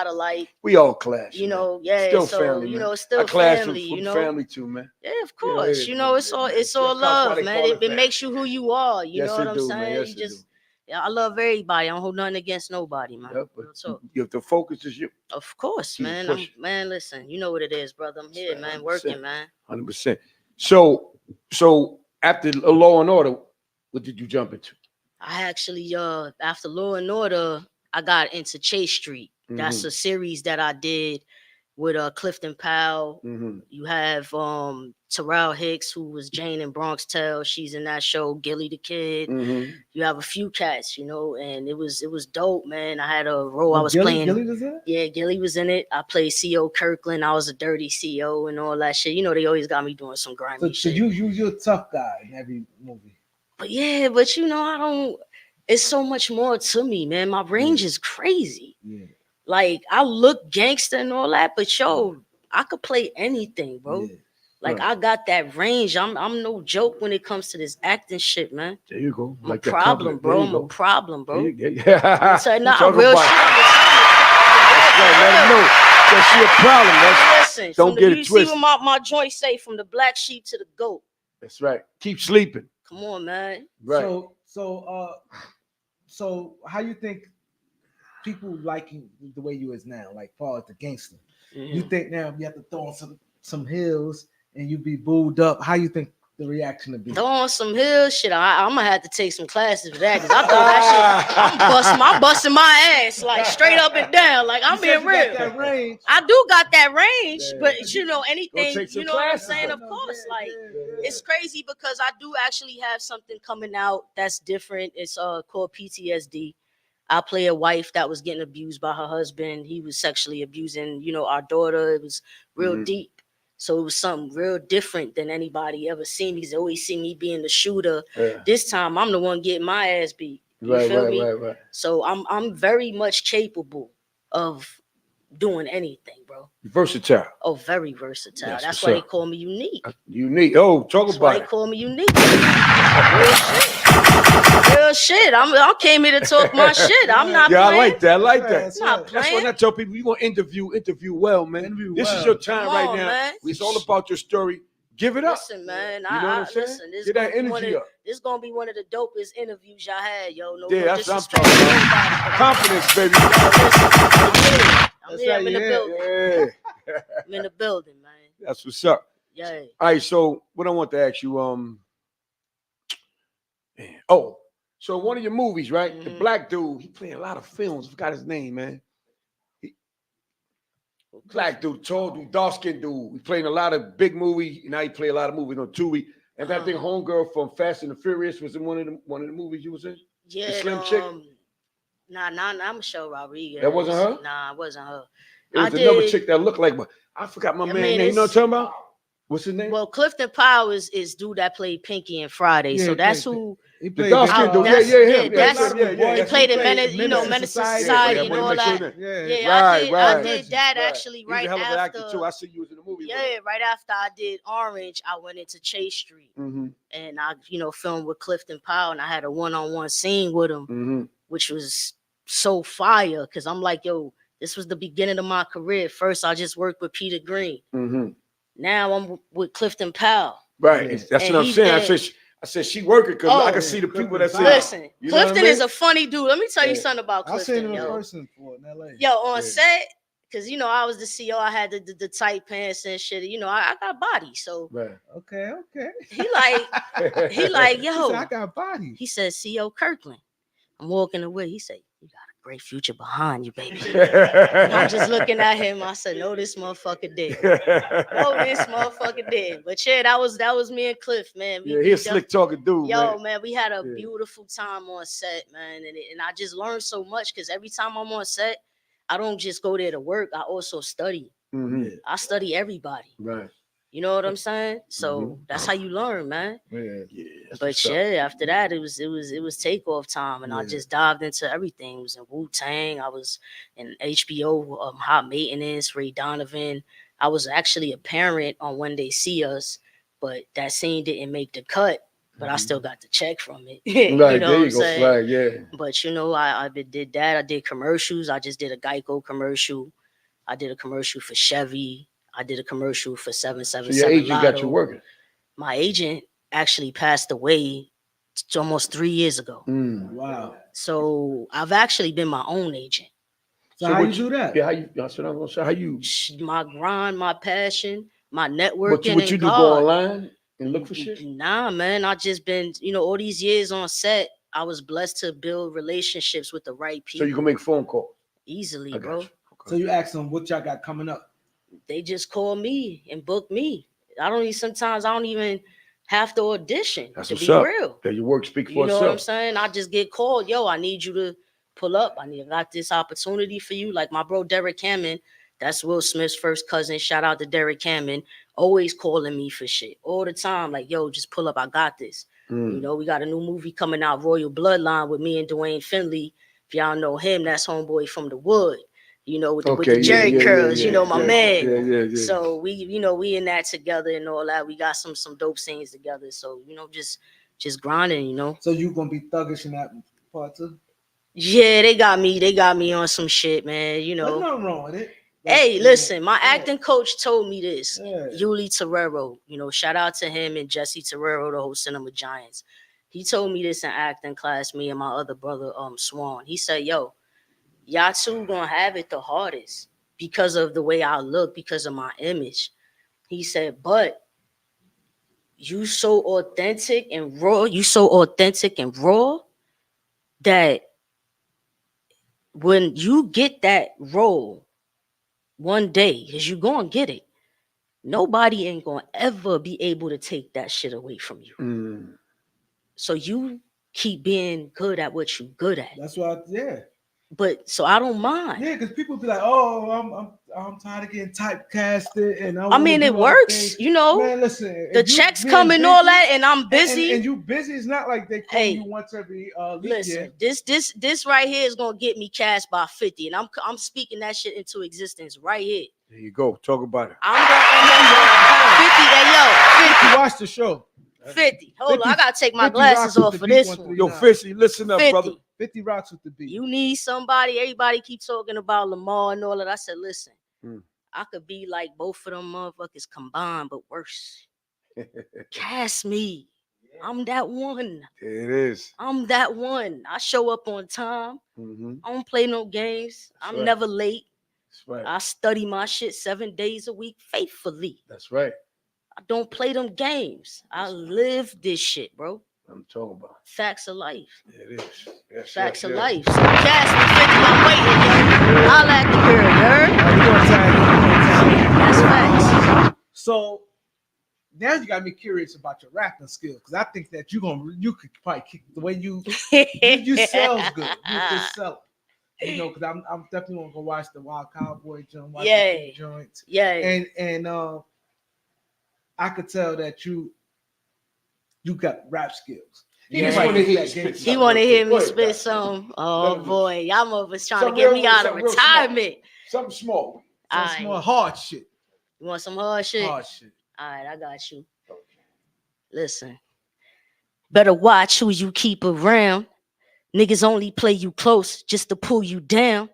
Speaker 1: alike.
Speaker 2: We all clash.
Speaker 1: Still family. Still family.
Speaker 2: Family too, man.
Speaker 1: Yeah, of course. It's all love, man. It makes you who you are. You know what I'm saying? You just. Yeah, I love everybody. I don't hold nothing against nobody, man.
Speaker 2: You have to focus is you.
Speaker 1: Of course, man. Man, listen, you know what it is, brother. I'm here, man, working, man.
Speaker 2: 100%. So after Law and Order, what did you jump into?
Speaker 1: I actually, after Law and Order, I got into Chase Street. That's a series that I did with Clifton Powell. You have Terrell Hicks, who was Jane in Bronx Tale. She's in that show. Gilly the Kid. You have a few cats, and it was dope, man. I had a role I was playing.
Speaker 3: Gilly was in it?
Speaker 1: Yeah, Gilly was in it. I played CO Kirkland. I was a dirty CO and all that shit. They always got me doing some grimy shit.
Speaker 3: So you're a tough guy in every movie.
Speaker 1: But I don't. It's so much more to me, man. My range is crazy. Yeah. Like, I look gangster and all that, but I could play anything, bro. Yeah. Like I got that range. I'm no joke when it comes to this acting shit, man.
Speaker 2: There you go.
Speaker 1: I'm a problem, bro. I'm a problem, bro.
Speaker 2: Yeah.
Speaker 1: Say, nah, real shit.
Speaker 2: Let them know that she a problem.
Speaker 1: Listen,
Speaker 2: don't get it twisted.
Speaker 1: You see what my joint say, from the black sheep to the goat.
Speaker 2: That's right. Keep sleeping.
Speaker 1: Come on, man.
Speaker 2: Right.
Speaker 3: So how you think people like you the way you is now, like far as the gangster? Mm-hmm. You think now you have to throw on some heels and you be booed up? How you think the reaction would be?
Speaker 1: Throw on some heels, shit. I'm gonna have to take some classes for that, because I thought that shit. I'm busting my ass like straight up and down. Like I'm being real.
Speaker 3: That range.
Speaker 1: I do got that range, but anything, you know what I'm saying? Of course, it's crazy because I do actually have something coming out that's different. It's called PTSD. I play a wife that was getting abused by her husband. He was sexually abusing, our daughter. It was real deep. So it was something real different than anybody ever seen. He's always seen me being the shooter. Yeah. This time I'm the one getting my ass beat. You feel me? Right. So I'm very much capable of doing anything, bro.
Speaker 2: Versatile.
Speaker 1: Oh, very versatile. That's why they call me unique.
Speaker 2: Unique. Oh, talk about it.
Speaker 1: They call me unique. Real shit. I came here to talk my shit. I'm not playing.
Speaker 2: I like that.
Speaker 1: I'm not playing.
Speaker 2: That's why I tell people, you want to interview well, man. This is your time right now. Man. It's all about your story. Give it up.
Speaker 1: Listen, man.
Speaker 2: You know what I'm saying?
Speaker 1: Listen,
Speaker 2: get that energy up.
Speaker 1: This is going to be one of the dopest interviews y'all had, yo.
Speaker 2: That's what I'm talking about. Confidence, baby.
Speaker 1: I'm in the building. Yeah. I'm in the building, man.
Speaker 2: That's what's up.
Speaker 1: Yeah.
Speaker 2: All right, so what I want to ask you, so one of your movies, right? Mm-hmm. The black dude, he played a lot of films. I forgot his name, man. Black dude, tall dude, dark-skinned dude. He played a lot of big movies. Now he played a lot of movies on Tubi. And I think homegirl from Fast and the Furious was in one of the movies you was in.
Speaker 1: Yeah,
Speaker 2: the slim chick.
Speaker 1: Nah, I'm Michelle Rodriguez.
Speaker 2: That wasn't her.
Speaker 1: Nah, it wasn't her.
Speaker 2: It was another chick that looked like, but I forgot my man name. You know what I'm talking about? What's his name?
Speaker 1: Well, Clifton Powell is dude that played Pinky and Friday. Yeah, so that's who.
Speaker 3: He played
Speaker 2: the dark-skinned dude.
Speaker 1: He played in Menace to Society and all that. I did that actually right after.
Speaker 2: Too. I see you was in the movie.
Speaker 1: Yeah, right after I did Orange, I went into Chase Street, and I, filmed with Clifton Powell, and I had a one-on-one scene with him, which was so fire because I'm like, yo, this was the beginning of my career. First, I just worked with Peter Green. Now I'm with Clifton Powell.
Speaker 2: Right, that's what I'm saying. I said she working because I can see the people that say.
Speaker 1: Listen, Clifton is a funny dude. Let me tell you something about Clifton.
Speaker 3: I seen him in person in LA.
Speaker 1: Yo, on set, because I was the CO. I had the tight pants and shit. I got body. So
Speaker 3: okay.
Speaker 1: He like, yo.
Speaker 3: He said, I got body.
Speaker 1: He said, CO Kirkland. I'm walking away. He said, you got a great future behind you, baby. I'm just looking at him. I said, no, this motherfucker did. But yeah, that was me and Cliff, man.
Speaker 2: He's a slick talking dude.
Speaker 1: Yo, man, we had a beautiful time on set, man. And I just learned so much because every time I'm on set, I don't just go there to work. I also study. I study everybody.
Speaker 2: Right.
Speaker 1: You know what I'm saying? So that's how you learn, man. But after that, it was takeoff time, and I just dived into everything. I was in Wu-Tang. I was in HBO, Hot Maintenance, Ray Donovan. I was actually a parent on When They See Us, but that scene didn't make the cut. But I still got the check from it.
Speaker 2: Right, there you go. Right, yeah.
Speaker 1: But I did that. I did commercials. I just did a Geico commercial. I did a commercial for Chevy. I did a commercial for 777.
Speaker 2: So your agent got you working?
Speaker 1: My agent actually passed away almost 3 years ago.
Speaker 3: Wow.
Speaker 1: So I've actually been my own agent.
Speaker 3: So how you do that?
Speaker 2: Yeah, how you?
Speaker 1: My grind, my passion, my networking.
Speaker 2: What you do? Go online and look for shit?
Speaker 1: Nah, man. I just been, all these years on set, I was blessed to build relationships with the right people.
Speaker 2: So you can make phone calls?
Speaker 1: Easily, bro. Okay.
Speaker 3: So you ask them what y'all got coming up?
Speaker 1: They just call me and book me. Sometimes I don't even have to audition.
Speaker 2: That's
Speaker 1: to
Speaker 2: what's
Speaker 1: be
Speaker 2: up.
Speaker 1: Real.
Speaker 2: That your work speak for itself.
Speaker 1: You know what I'm saying? I just get called. Yo, I need you to pull up. I got this opportunity for you. Like my bro Derek Hammond, that's Will Smith's first cousin. Shout out to Derek Hammond. Always calling me for shit all the time. Like, yo, just pull up. I got this. We got a new movie coming out, Royal Bloodline, with me and Dwayne Finley. If y'all know him, that's homeboy from the Wood. you know, with the Jerry curls, you know, my man.
Speaker 2: Yeah.
Speaker 1: So we, you know, we in that together and all that. We got some dope scenes together. So, you know, just grinding, you know.
Speaker 3: So you gonna be thuggish in that part too?
Speaker 1: Yeah, they got me on some shit, man. You know.
Speaker 3: There's nothing wrong with it.
Speaker 1: Hey, listen, my acting coach told me this.
Speaker 3: Yeah.
Speaker 1: Yuli Terrero, you know, shout out to him and Jesse Terrero, the whole Cinema Giants. He told me this in acting class, me and my other brother, Swan. He said, yo, y'all two gonna have it the hardest because of the way I look, because of my image. He said, but you so authentic and raw, that when you get that role one day, because you're gonna get it, nobody ain't gonna ever be able to take that shit away from you. So you keep being good at what you good at.
Speaker 3: That's why,
Speaker 1: But so I don't mind.
Speaker 3: Yeah, because people be like, "Oh, I'm tired of getting typecasted," and
Speaker 1: I mean, it works, you know.
Speaker 3: Man, listen,
Speaker 1: the checks come and all that, and I'm busy.
Speaker 3: And you busy. It's not like they call you once every
Speaker 1: listen, this right here is gonna get me cast by 50, and I'm speaking that shit into existence right here.
Speaker 2: There you go. Talk about it.
Speaker 1: I'm gonna 50. Hey, yo, 50.
Speaker 3: Watch the show.
Speaker 1: 50. Hold on, I gotta take my glasses off for this one.
Speaker 2: Yo, 50, listen up,
Speaker 1: 50.
Speaker 2: brother.
Speaker 3: 50 rocks with the beat.
Speaker 1: You need somebody. Everybody keep talking about Lamar and all that. I said, listen, I could be like both of them motherfuckers combined, but worse. Cast me. I'm that one.
Speaker 2: It is.
Speaker 1: I'm that one. I show up on time. I don't play no games. I'm never late.
Speaker 2: That's right.
Speaker 1: I study my shit 7 days a week faithfully.
Speaker 2: That's right.
Speaker 1: I don't play them games. I live this shit, bro.
Speaker 2: I'm talking about
Speaker 1: facts of life.
Speaker 2: It is. Yes,
Speaker 1: facts of life. So cast me 50. I'm waiting, yo. I'll at the girl, you heard? That's facts.
Speaker 3: So now you got me curious about your rapping skills, because I think that you could probably kick the way you sell's good. You can sell it. You know, because I'm definitely gonna go watch the Wild Cowboy joint, watch the joints.
Speaker 1: Yeah.
Speaker 3: And I could tell that you got rap skills.
Speaker 2: He want
Speaker 1: to hear me spit some. Oh boy, y'all motherfuckers trying to get me out of retirement.
Speaker 2: Something small.
Speaker 3: Some small hard shit.
Speaker 1: You want some hard shit?
Speaker 3: Hard shit.
Speaker 1: All right, I got you. Listen, better watch who you keep around. Niggas only play you close just to pull you down.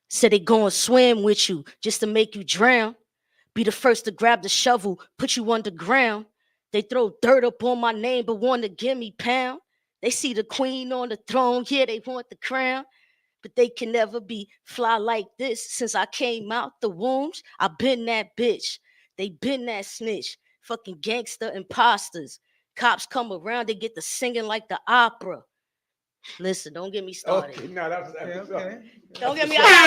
Speaker 1: Said they gonna swim with you just to make you drown. Be the first to grab the shovel, put you underground. They throw dirt up on my name, but want to give me pound. They see the queen on the throne, yeah, they want the crown. But they can never be fly like this. Since I came out the wombs, I been that bitch. They been that snitch. Fucking gangster imposters. Cops come around, they get to singing like the opera. Listen, don't get me started.
Speaker 2: Okay, no, that was okay.
Speaker 1: Don't get me.
Speaker 2: That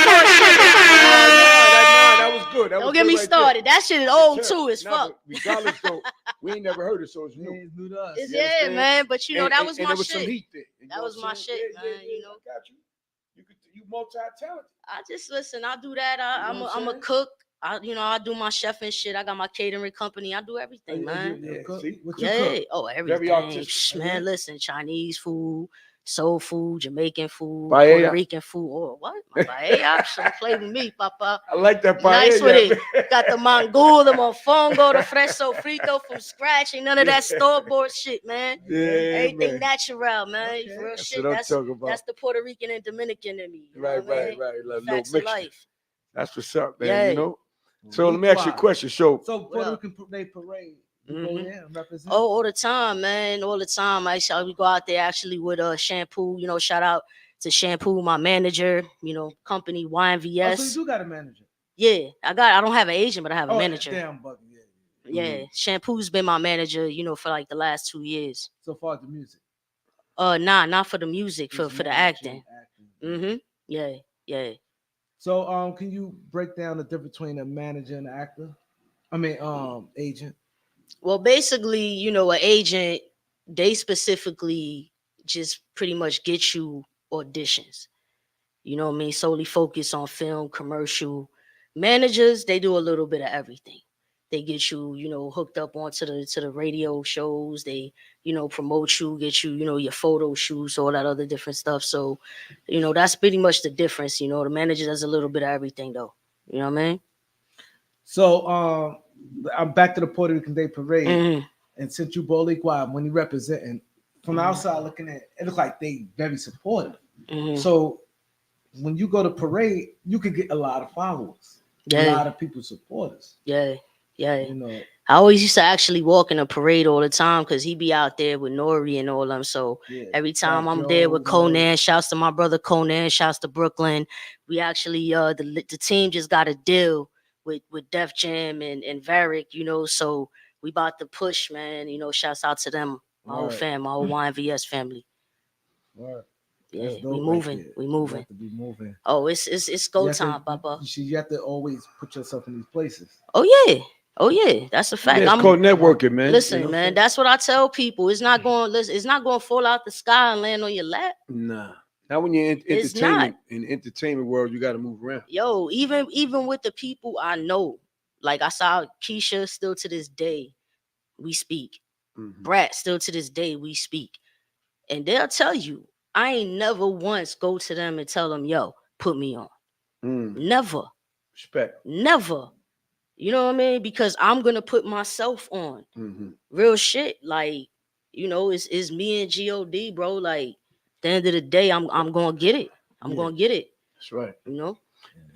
Speaker 2: was good.
Speaker 1: Don't get me started. That shit is old too as fuck.
Speaker 2: Regardless, though, we ain't never heard it, so it's new.
Speaker 3: New to us.
Speaker 1: Yeah, man. But you know that was my shit.
Speaker 2: Some heat there.
Speaker 1: That was my shit, man. You know.
Speaker 2: You multi-talented.
Speaker 1: I just listen. I do that. I'm a cook. I do my chef and shit. I got my catering company. I do everything, man.
Speaker 2: Yeah.
Speaker 1: Oh, everything.
Speaker 2: Very artistic.
Speaker 1: Man, listen, Chinese food, soul food, Jamaican food,
Speaker 2: paella.
Speaker 1: Puerto Rican food. Oh, what? Paella? Don't play with me, Papa.
Speaker 2: I like that paella.
Speaker 1: Nice with it. Got the mangul, the mofongo, the fresh sofrito from scratch. Ain't none of that store-bought shit, man.
Speaker 2: Yeah,
Speaker 1: everything natural, man.
Speaker 2: Okay.
Speaker 1: Real
Speaker 2: That's
Speaker 1: shit.
Speaker 2: That's the
Speaker 1: Puerto Rican and Dominican in me.
Speaker 2: Right.
Speaker 1: Facts of life.
Speaker 2: That's what's up, man. You know. So let me ask you a question. So
Speaker 3: Puerto Rican they parade.
Speaker 1: Oh, all the time, man. All the time. We go out there actually with Shampoo. You know, shout out to Shampoo, my manager. You know, company YNVS.
Speaker 3: So you do got a manager?
Speaker 1: Yeah, I don't have an agent, but I have a manager.
Speaker 3: Damn, buddy.
Speaker 1: Yeah. Shampoo's been my manager. You know, for like the last 2 years.
Speaker 3: So far as the music.
Speaker 1: Not for the music, for the acting. Yeah.
Speaker 3: So can you break down the difference between a manager and an actor? I mean, agent.
Speaker 1: Well, basically, you know, an agent, they specifically just pretty much get you auditions. You know what I mean? Solely focus on film, commercial. Managers, they do a little bit of everything. They get you, hooked up onto the radio shows. They, promote you, get you, your photo shoots, all that other different stuff. So, that's pretty much the difference. The manager does a little bit of everything, though. You know what I mean?
Speaker 3: So I'm back to the Puerto Rican Day Parade,
Speaker 1: Mhm.
Speaker 3: and since you Boricua, when you representing from the outside looking at it, looks like they very supportive.
Speaker 1: Mhm.
Speaker 3: So when you go to parade, you could get a lot of followers, a
Speaker 1: Yeah,
Speaker 3: lot of people supporters.
Speaker 1: yeah, yeah.
Speaker 3: You know,
Speaker 1: I always used to actually walk in a parade all the time because he be out there with Nori and all them. So
Speaker 3: yeah.
Speaker 1: every time
Speaker 3: Fat
Speaker 1: I'm there with
Speaker 3: Joe,
Speaker 1: Conan, shouts to my brother Conan, shouts to Brooklyn. We actually the team just got a deal with Def Jam and Varick, so we about to push, man. Shouts out to them, my whole fam, my whole YNVS family.
Speaker 3: Right.
Speaker 1: Yeah,
Speaker 3: That's dope
Speaker 1: we moving,
Speaker 3: right
Speaker 1: we
Speaker 3: You
Speaker 1: moving.
Speaker 3: have to be moving.
Speaker 1: Oh, it's go time, Papa.
Speaker 3: You have to always put yourself in these places.
Speaker 1: Oh yeah. Oh yeah, that's a fact.
Speaker 2: Yeah, it's called networking, man.
Speaker 1: Listen, man, that's what I tell people. It's not going. Listen, it's not going to fall out the sky and land on your lap.
Speaker 2: Nah, not when you're in
Speaker 1: It's
Speaker 2: entertainment.
Speaker 1: not.
Speaker 2: In the entertainment world, you got to move around.
Speaker 1: Yo, even with the people I know, like I saw Keisha, still to this day, we speak. Brat, still to this day, we speak, and they'll tell you, I ain't never once go to them and tell them, yo, put me on. Never.
Speaker 2: Respect.
Speaker 1: Never. You know what I mean? Because I'm gonna put myself on. Real shit. Like, it's me and God, bro. Like, at the end of the day, I'm gonna get it. I'm gonna get it.
Speaker 2: That's right.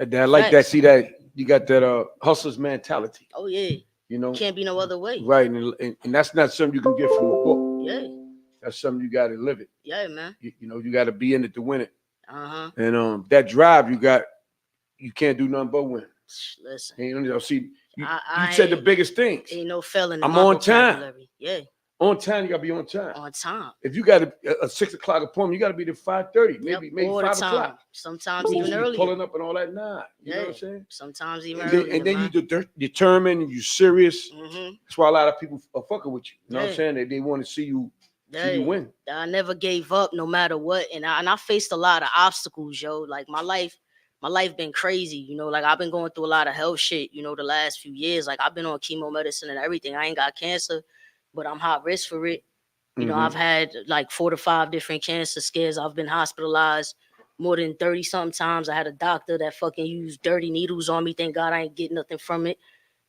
Speaker 1: I
Speaker 2: like that. See that you got that hustler's mentality.
Speaker 1: Oh yeah. Can't be no other way.
Speaker 2: Right, and that's not something you can get from a book.
Speaker 1: Yeah.
Speaker 2: That's something you got to live it.
Speaker 1: Yeah, man.
Speaker 2: You got to be in it to win it.
Speaker 1: And
Speaker 2: that drive you got, you can't do nothing but win.
Speaker 1: Listen.
Speaker 2: See, you said the biggest things.
Speaker 1: Ain't no failing.
Speaker 2: I'm on time.
Speaker 1: Yeah.
Speaker 2: On time, you gotta be on time.
Speaker 1: On time.
Speaker 2: If you got a 6 o'clock appointment, you gotta be there 5:30, maybe 5 o'clock.
Speaker 1: Sometimes even earlier.
Speaker 2: Pulling up and all that. Nah, you know what I'm saying?
Speaker 1: Sometimes even earlier.
Speaker 2: And then you determined, you serious. That's why a lot of people are fucking with you. You know what I'm saying? They want to see you win.
Speaker 1: I never gave up, no matter what, and I faced a lot of obstacles, yo. Like my life been crazy, like I've been going through a lot of health shit, the last few years. Like I've been on chemo medicine and everything. I ain't got cancer, but I'm high risk for it. I've had like 4 to 5 different cancer scares. I've been hospitalized more than 30 something times. I had a doctor that fucking used dirty needles on me. Thank God I ain't get nothing from it.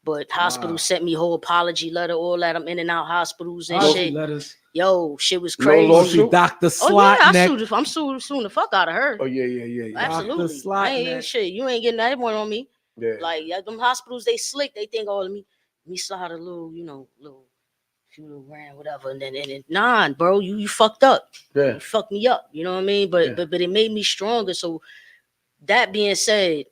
Speaker 1: But hospitals sent me whole apology letter, all that. I'm in and out hospitals and shit. Letters. Yo, shit was crazy.
Speaker 3: No Dr. Slot.
Speaker 1: Oh yeah, I'm suing the fuck out of her.
Speaker 2: Oh yeah.
Speaker 1: Absolutely. I ain't shit. You ain't getting that one on me.
Speaker 2: Yeah.
Speaker 1: Like them hospitals, they slick. They think, let me slide a little, few little grand, whatever. And then nah, bro, you fucked up.
Speaker 2: Yeah.
Speaker 1: You fucked me up. You know what I mean? But it made me stronger. So that being said,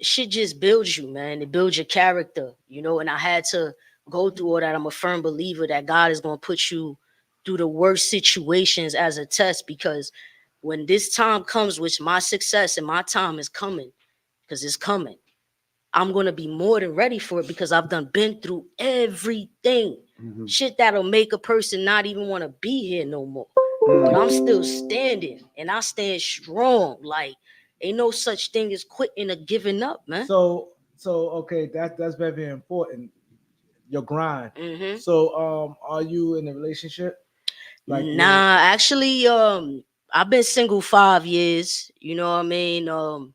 Speaker 1: shit just builds you, man. It builds your character, and I had to go through all that. I'm a firm believer that God is going to put you through the worst situations as a test, because when this time comes, which my success and my time is coming, because it's coming, I'm going to be more than ready for it, because I've been through everything. Shit that'll make a person not even want to be here no more. But I'm still standing, and I stand strong. Like, ain't no such thing as quitting or giving up, man.
Speaker 3: So okay, that's very, very important. Your grind. So are you in a relationship?
Speaker 1: Like, nah, actually, I've been single 5 years. You know what I mean? I've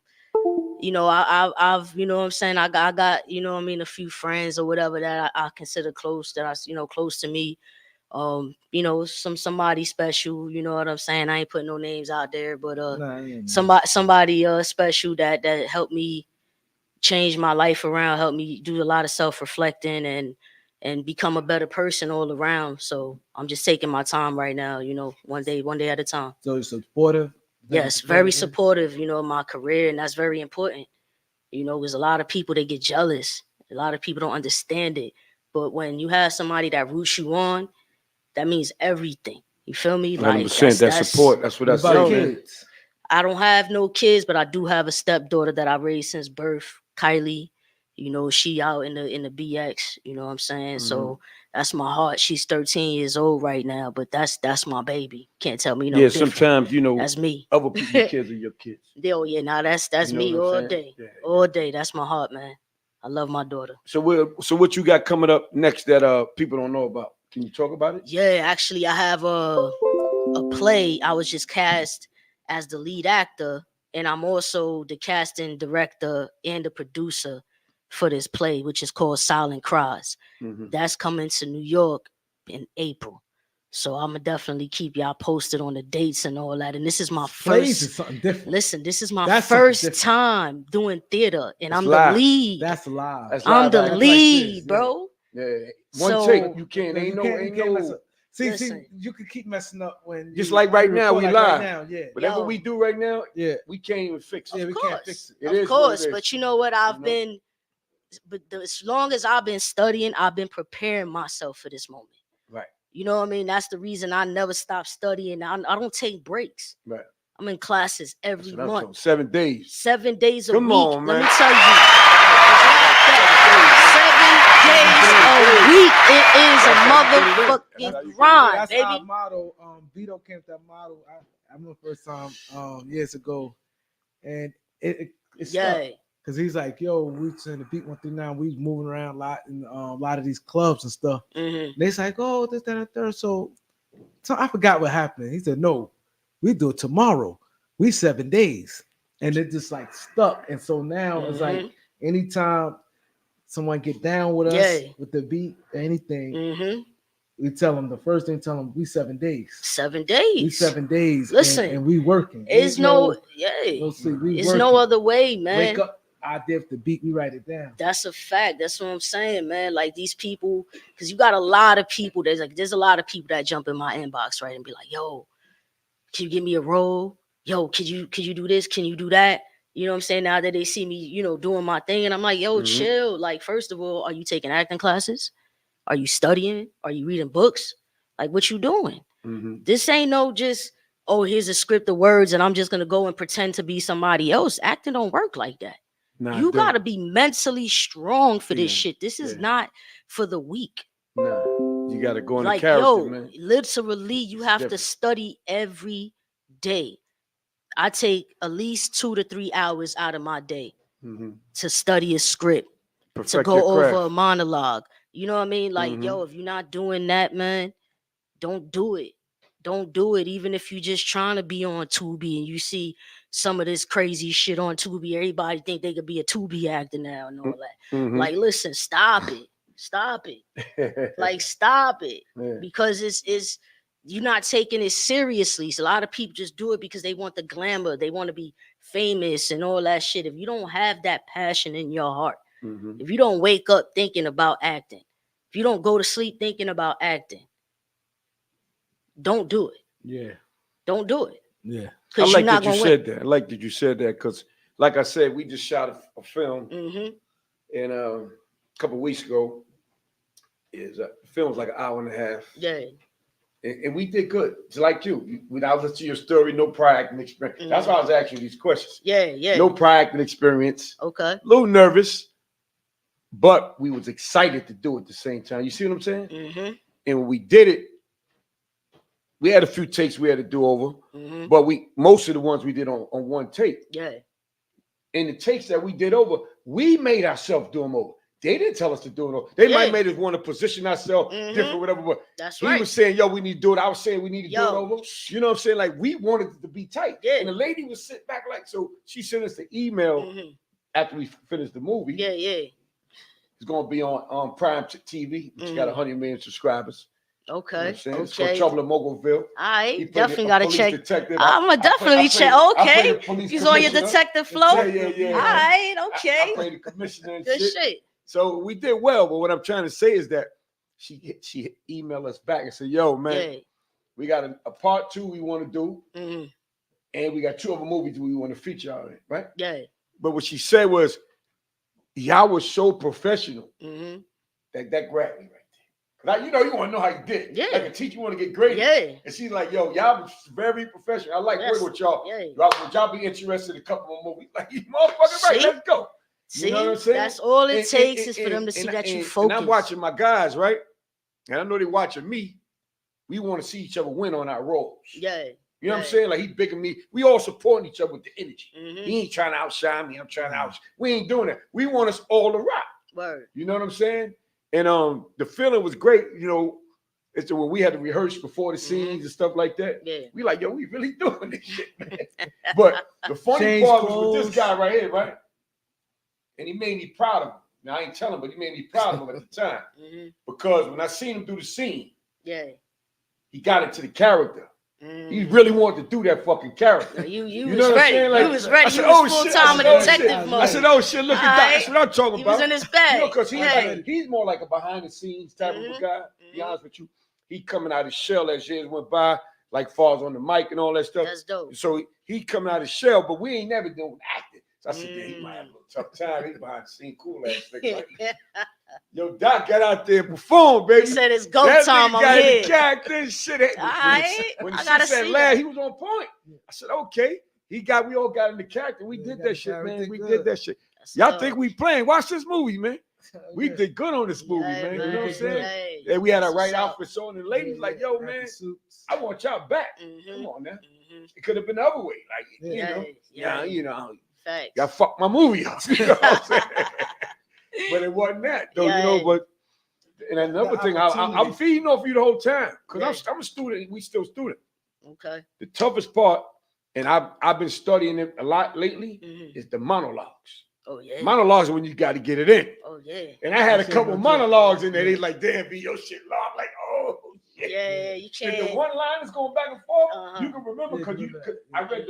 Speaker 1: you know what I'm saying, I got a few friends or whatever that I consider close, that I close to me. Somebody special, you know what I'm saying? I ain't putting no names out there, but somebody special that helped me change my life around, helped me do a lot of self-reflecting and become a better person all around. So I'm just taking my time right now, one day at a time.
Speaker 3: So you're supportive?
Speaker 1: Yes, very supportive, of my career, and that's very important. There's a lot of people that get jealous. A lot of people don't understand it. But when you have somebody that roots you on, that means everything. You feel me?
Speaker 2: 100%. That's support. That's what I say, man.
Speaker 1: I don't have no kids, but I do have a stepdaughter that I raised since birth, Kylie. She out in the BX, you know what I'm saying? So that's my heart. She's 13 years old right now, but that's my baby. Can't tell me
Speaker 2: Yeah,
Speaker 1: different.
Speaker 2: sometimes,
Speaker 1: that's me.
Speaker 2: Other people's kids are your kids.
Speaker 1: Oh yeah, that's me all day. Yeah. All day. That's my heart, man. I love my daughter.
Speaker 2: So what you got coming up next that people don't know about? Can you talk about it?
Speaker 1: Yeah, actually, I have a play. I was just cast as the lead actor, and I'm also the casting director and the producer for this play, which is called Silent Cries.
Speaker 2: Mm-hmm.
Speaker 1: That's coming to New York in April. So I'm gonna definitely keep y'all posted on the dates and all that. And this is my
Speaker 3: Plays
Speaker 1: first.
Speaker 3: is something different.
Speaker 1: Listen, this is my
Speaker 3: That's
Speaker 1: first time doing theater, and
Speaker 2: That's
Speaker 1: I'm
Speaker 2: live.
Speaker 1: the lead.
Speaker 3: That's live.
Speaker 2: That's
Speaker 1: I'm
Speaker 2: live
Speaker 1: the
Speaker 2: acting.
Speaker 1: lead,
Speaker 3: Like this,
Speaker 1: bro.
Speaker 2: Yeah. One
Speaker 1: So-
Speaker 2: take. You can't.
Speaker 3: No,
Speaker 2: Ain't
Speaker 3: you
Speaker 2: no.
Speaker 3: can't- you
Speaker 2: Ain't
Speaker 3: can't mess
Speaker 2: no.
Speaker 3: up. See,
Speaker 1: Listen.
Speaker 3: you can keep messing up when
Speaker 2: Just
Speaker 3: you,
Speaker 2: like right
Speaker 3: when
Speaker 2: now,
Speaker 3: record,
Speaker 2: we
Speaker 3: like
Speaker 2: live.
Speaker 3: Right now, yeah.
Speaker 2: Whatever
Speaker 1: Yo.
Speaker 2: we do right now,
Speaker 3: Yeah.
Speaker 2: we can't even fix it.
Speaker 3: Yeah,
Speaker 1: Of
Speaker 3: we
Speaker 1: course.
Speaker 3: can't fix it.
Speaker 2: It
Speaker 1: Of
Speaker 2: is what
Speaker 1: course,
Speaker 2: it is.
Speaker 1: but you know what? I've
Speaker 2: You know?
Speaker 1: been, but as long as I've been studying, I've been preparing myself for this moment.
Speaker 2: Right.
Speaker 1: You know what I mean? That's the reason I never stop studying. I don't take breaks.
Speaker 2: Right.
Speaker 1: I'm in classes
Speaker 2: That's
Speaker 1: every
Speaker 2: what I'm
Speaker 1: month,
Speaker 2: talking. 7 days.
Speaker 1: 7 days a
Speaker 2: Come
Speaker 1: week.
Speaker 2: on,
Speaker 1: Let
Speaker 2: man.
Speaker 1: me tell you, it's 7 days a week. It is a motherfucking grind,
Speaker 3: That's our
Speaker 1: baby.
Speaker 3: motto. Vito came with that motto. I remember the first time years ago, and it stuck.
Speaker 1: Yeah.
Speaker 3: Cause he's like, yo, we in the beat 139. We was moving around a lot in a lot of these clubs and stuff.
Speaker 1: Mm-hmm.
Speaker 3: And they's like, oh, this, that, and third. So I forgot what happened. He said, no, we do it tomorrow. We 7 days, and it just like stuck. And so now it's like anytime someone get down with us with the beat, anything, we tell them the first thing. Tell them we 7 days.
Speaker 1: 7 days.
Speaker 3: We 7 days.
Speaker 1: Listen,
Speaker 3: and we working.
Speaker 1: It's no
Speaker 3: sleep. We
Speaker 1: it's
Speaker 3: working.
Speaker 1: no other way, man.
Speaker 3: Wake up. Idea of the beat, we write it down.
Speaker 1: That's a fact. That's what I'm saying, man. Like these people, because you got a lot of people. There's a lot of people that jump in my inbox, right, and be like, "Yo, can you give me a role? Yo, could you do this? Can you do that?" You know what I'm saying? Now that they see me, doing my thing, and I'm like, "Yo, chill." Like, first of all, are you taking acting classes? Are you studying? Are you reading books? Like, what you doing? This ain't no just, oh, here's a script of words, and I'm just gonna go and pretend to be somebody else. Acting don't work like that.
Speaker 2: Nah,
Speaker 1: you gotta be mentally strong for this shit. This is
Speaker 2: Yeah.
Speaker 1: not for the weak.
Speaker 2: Nah, you gotta go in
Speaker 1: Like,
Speaker 2: the character,
Speaker 1: yo,
Speaker 2: man.
Speaker 1: literally, you
Speaker 2: It's
Speaker 1: have to
Speaker 2: different.
Speaker 1: study every day. I take at least 2 to 3 hours out of my day to study a script,
Speaker 2: Perfect
Speaker 1: to go
Speaker 2: your craft.
Speaker 1: over a monologue. You know what I mean? Like,
Speaker 2: Mhm.
Speaker 1: yo, if you're not doing that, man, don't do it. Don't do it. Even if you just trying to be on Tubi and you see some of this crazy shit on Tubi, everybody think they could be a Tubi actor now and all that. Like, listen, stop it. Stop it. Like, stop it.
Speaker 2: Yeah.
Speaker 1: Because it's you're not taking it seriously. So a lot of people just do it because they want the glamour. They want to be famous and all that shit. If you don't have that passion in your heart, if you don't wake up thinking about acting, if you don't go to sleep thinking about acting, don't do it.
Speaker 3: Yeah.
Speaker 1: Don't do it.
Speaker 3: Yeah.
Speaker 2: I like that you
Speaker 1: win.
Speaker 2: said that. I like that you said that because, like I said, we just shot a film, and a couple weeks ago. The film was like an hour and a half.
Speaker 1: Yeah.
Speaker 2: And we did good. Just like you. Without listening to your story, no prior acting experience. That's why I was asking you these questions.
Speaker 1: Yeah.
Speaker 2: No prior acting experience.
Speaker 1: Okay.
Speaker 2: A little nervous, but we was excited to do it at the same time. You see what I'm saying? And when we did it, we had a few takes we had to do over, but most of the ones we did on one take.
Speaker 1: Yeah.
Speaker 2: And the takes that we did over, we made ourselves do them over. They didn't tell us to do it over. They might have made us want to position ourselves different, whatever. But
Speaker 1: That's
Speaker 2: he
Speaker 1: right.
Speaker 2: was saying, yo, we need to do it. I was saying we need to do it over. You know what I'm saying? Like, we wanted it to be tight.
Speaker 1: Yeah.
Speaker 2: And the lady was sitting back like, so she sent us the email after we finished the movie.
Speaker 1: Yeah.
Speaker 2: It's going to be on Prime TV, which got 100 million subscribers.
Speaker 1: Okay.
Speaker 2: You know what I'm saying? It's called Trouble in Mogulville.
Speaker 1: I definitely got to check.
Speaker 2: Detective.
Speaker 1: I'm going to definitely check. Okay. He's on your detective flow?
Speaker 2: Yeah.
Speaker 1: All right. Okay.
Speaker 2: I played the commissioner and
Speaker 1: Good shit.
Speaker 2: So we did well. But what I'm trying to say is that she emailed us back and said, yo, man, we got a part 2 we want to do. And we got 2 other movies we want to feature on it, right?
Speaker 1: Yeah.
Speaker 2: But what she said was, y'all was so professional that grabbed me right there. Cause you want to know how you did.
Speaker 1: Yeah.
Speaker 2: Like a teacher, you want to get graded.
Speaker 1: Yeah.
Speaker 2: And she's like, yo, y'all was very professional. I like working with y'all.
Speaker 1: Yeah.
Speaker 2: Would y'all be interested in a couple more movies? Like, you motherfucking right, let's go.
Speaker 1: See,
Speaker 2: you know what I'm saying?
Speaker 1: That's all it takes is for them to see that you focus.
Speaker 2: And I'm watching my guys, right? And I know they're watching me. We want to see each other win on our roles.
Speaker 1: Yeah.
Speaker 2: You know what I'm saying? Like, he bigger me. We all supporting each other with the energy. He ain't trying to outshine me. I'm trying to outshine. We ain't doing that. We want us all to rock.
Speaker 1: Word.
Speaker 2: You know what I'm saying? And the feeling was great. You know, it's when we had to rehearse before the scenes and stuff like that.
Speaker 1: Yeah.
Speaker 2: We like, yo, we really doing this shit, man. But the funny
Speaker 3: Change
Speaker 2: part was
Speaker 3: clothes.
Speaker 2: with this guy right here, right? And he made me proud of him. Now I ain't telling him, but he made me proud of him at the time because when I seen him do the scene, he got into the character. He really wanted to do that fucking character.
Speaker 1: You
Speaker 2: know
Speaker 1: was
Speaker 2: what I'm
Speaker 1: ready.
Speaker 2: saying? Like,
Speaker 1: You was ready.
Speaker 2: I said,
Speaker 1: You was
Speaker 2: oh,
Speaker 1: full
Speaker 2: shit.
Speaker 1: time in
Speaker 2: I said,
Speaker 1: detective mode.
Speaker 2: I said, oh shit, look at that. That's what I'm talking
Speaker 1: He
Speaker 2: about.
Speaker 1: was in his bag.
Speaker 2: You know, because he's more like a behind the scenes type of a guy. To be honest with you, he coming out of his shell as years went by, like falls on the mic and all that stuff.
Speaker 1: That's dope.
Speaker 2: So he coming out of his shell, but we ain't never doing acting. So I said, yeah, he might have a little tough time. He's behind the scene, cool ass nigga. Right? Yo, Doc got out there and performed, baby.
Speaker 1: He said it's go
Speaker 2: that
Speaker 1: time. I'm
Speaker 2: here.
Speaker 1: here.
Speaker 2: Character and shit. When
Speaker 1: I
Speaker 2: she
Speaker 1: gotta
Speaker 2: said
Speaker 1: see
Speaker 2: lad,
Speaker 1: that.
Speaker 2: he was on point. I said, okay. We all got in the character. We did that shit, man. We did that shit. Y'all think we playing? Watch this movie, man. We did good on this movie, man. You know what I'm saying? Yeah, we had our right outfits on, and the ladies like, yo, man, I want y'all back. Come on now. It could have been the other way. Like, you know.
Speaker 1: Facts.
Speaker 2: Y'all fucked my movie up. You know what I'm saying? But it wasn't that, though, you know. But and another thing, I'm feeding off you the whole time because I'm a student. We still student.
Speaker 1: Okay.
Speaker 2: The toughest part, and I've been studying it a lot lately, is the monologues.
Speaker 1: Oh yeah.
Speaker 2: Monologues are when you got to get it in.
Speaker 1: Oh yeah.
Speaker 2: And I had a couple monologues in there. They like, damn, be your shit long. I'm like, oh shit.
Speaker 1: Yeah, you can't.
Speaker 2: And the one line is going back and forth. You can remember because I read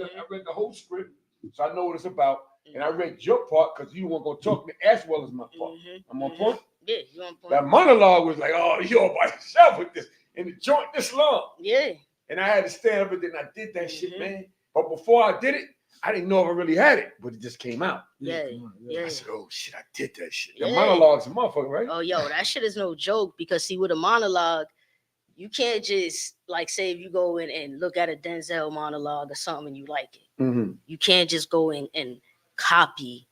Speaker 2: the whole script, so I know what it's about. And I read your part because you weren't gonna talk to me as well as my part. I'm on point.
Speaker 1: Yeah, you on point.
Speaker 2: That monologue was like, oh, you're by yourself with this, and the joint this long.
Speaker 1: Yeah. And
Speaker 2: I had to stand up and then I did that shit, man. But before I did it, I didn't know if I really had it, but it just came out.
Speaker 1: Yeah.
Speaker 2: I said, oh shit, I did that shit. The monologue's a motherfucker, right?
Speaker 1: Oh, yo, that shit is no joke because see, with a monologue, you can't just like say if you go in and look at a Denzel monologue or something and you like it. You can't just go in and copy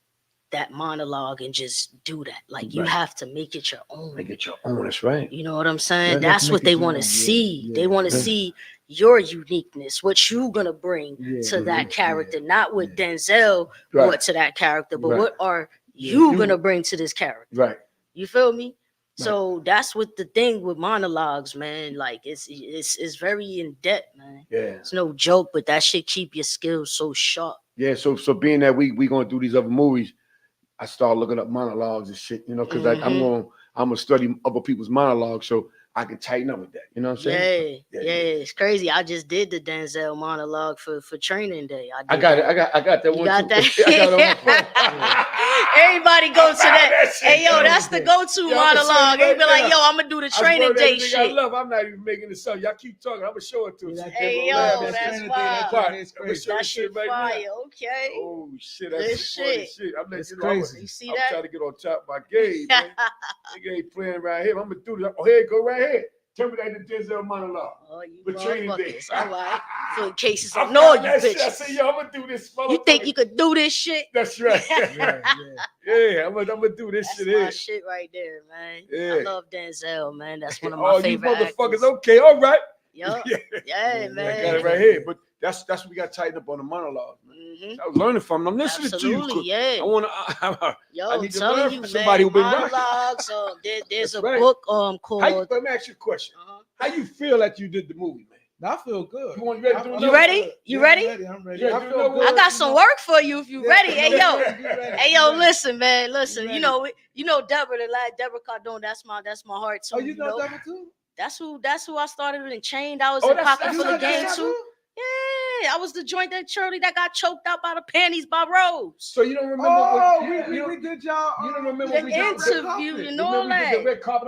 Speaker 1: that monologue and just do that. Like you have to make it your own.
Speaker 2: Make it your own, that's right.
Speaker 1: You know what I'm saying? That's what they want to see. They want to see your uniqueness, what you gonna bring to that character, not what Denzel brought to that character, but what are you gonna bring to this character?
Speaker 2: Right.
Speaker 1: You feel me? So that's what the thing with monologues, man. Like it's very in depth, man.
Speaker 2: Yeah.
Speaker 1: It's no joke, but that shit keep your skills so sharp.
Speaker 2: Yeah. So being that we gonna do these other movies, I started looking up monologues and shit, you know, because I'm gonna study other people's monologues so I can tighten up with that. You know what I'm saying?
Speaker 1: Yeah, it's crazy. I just did the Denzel monologue for training day.
Speaker 2: I got that one. You got
Speaker 1: that?
Speaker 2: I got that.
Speaker 1: Everybody go to that. Hey, yo, that's the go-to monologue. They be like, yo, I'm gonna do the training day shit.
Speaker 2: I love. I'm not even making this up. Y'all keep talking. I'm gonna show it to you.
Speaker 1: Hey, yo, that's fire. That shit fire. Okay.
Speaker 2: Oh shit, that's shit. I'm letting you know.
Speaker 3: Crazy.
Speaker 1: You see
Speaker 2: I'm
Speaker 1: that?
Speaker 2: trying to get on top of my game, man. Nigga ain't playing right here. I'm gonna do this. Oh, here, go right here. Tell me that the Denzel monologue.
Speaker 1: Oh, you
Speaker 2: for training day.
Speaker 1: All right. For in cases of no, you bitch.
Speaker 2: I said, yo, I'm gonna do this.
Speaker 1: You think you could do this shit?
Speaker 2: That's right. Yeah, I'm gonna do this
Speaker 1: that's
Speaker 2: shit
Speaker 1: my
Speaker 2: here.
Speaker 1: Shit right there, man.
Speaker 2: Yeah.
Speaker 1: I love Denzel, man. That's one of my favorite
Speaker 2: you motherfuckers.
Speaker 1: actors.
Speaker 2: Okay, all right.
Speaker 1: Yup. Yeah, man.
Speaker 2: I got it right here. But that's what we got to tighten up on the monologue. I was learning from them. I'm listening to you.
Speaker 1: Yeah.
Speaker 2: I want to.
Speaker 1: Yo,
Speaker 2: I need to
Speaker 1: telling
Speaker 2: learn
Speaker 1: you,
Speaker 2: from somebody who been
Speaker 1: monologues. There's a
Speaker 2: right.
Speaker 1: book called.
Speaker 2: Let me ask you a question. How you feel that you did the movie, man?
Speaker 3: I feel good.
Speaker 2: You
Speaker 1: ready? You ready?
Speaker 3: I'm ready.
Speaker 2: Yeah,
Speaker 3: I feel good.
Speaker 1: I got some work for you if you ready. Hey yo,
Speaker 3: Hey
Speaker 1: yo, listen, man, listen. You know Deborah, the lad, Deborah Cardone. That's my heart too.
Speaker 3: Oh, you know Deborah too?
Speaker 1: That's who I started with and chained. I was in pocket for the game too. Yeah, I was the joint that Shirley that got choked out by the panties by Rose.
Speaker 2: So you don't remember?
Speaker 3: We did y'all.
Speaker 2: You don't remember
Speaker 1: the interview? You know that?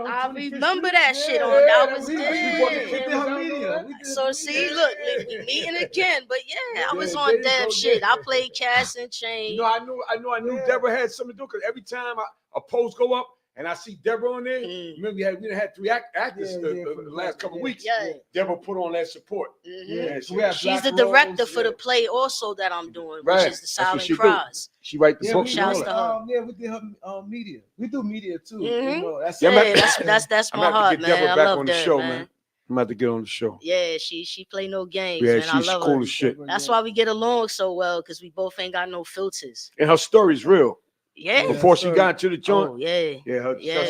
Speaker 1: I remember that shit on. That was good. So see, look, we meeting again. But yeah, I was on damn shit. I played Cass and Chain.
Speaker 2: You know, I knew Deborah had something to do because every time a post go up. And I see Deborah on there. Remember, we had 3 actors the last couple of weeks.
Speaker 1: Yeah.
Speaker 2: Deborah put on that support.
Speaker 1: Yeah, she's the director for the play also that I'm doing, which is the Silent Cross.
Speaker 2: She write the book.
Speaker 1: Shouts to her.
Speaker 3: We did her media. We do media too.
Speaker 1: You know,
Speaker 3: that's
Speaker 1: my heart, man. I love that, man.
Speaker 2: I'm about to get on the show.
Speaker 1: Yeah, she play no games,
Speaker 2: man.
Speaker 1: I love
Speaker 2: cool
Speaker 1: her.
Speaker 2: As shit.
Speaker 1: That's why we get along so well, because we both ain't got no filters.
Speaker 2: And her story's real.
Speaker 1: Yeah.
Speaker 2: Before she got into the joint.
Speaker 1: Oh, yeah.
Speaker 2: Yeah, her
Speaker 1: Yeah,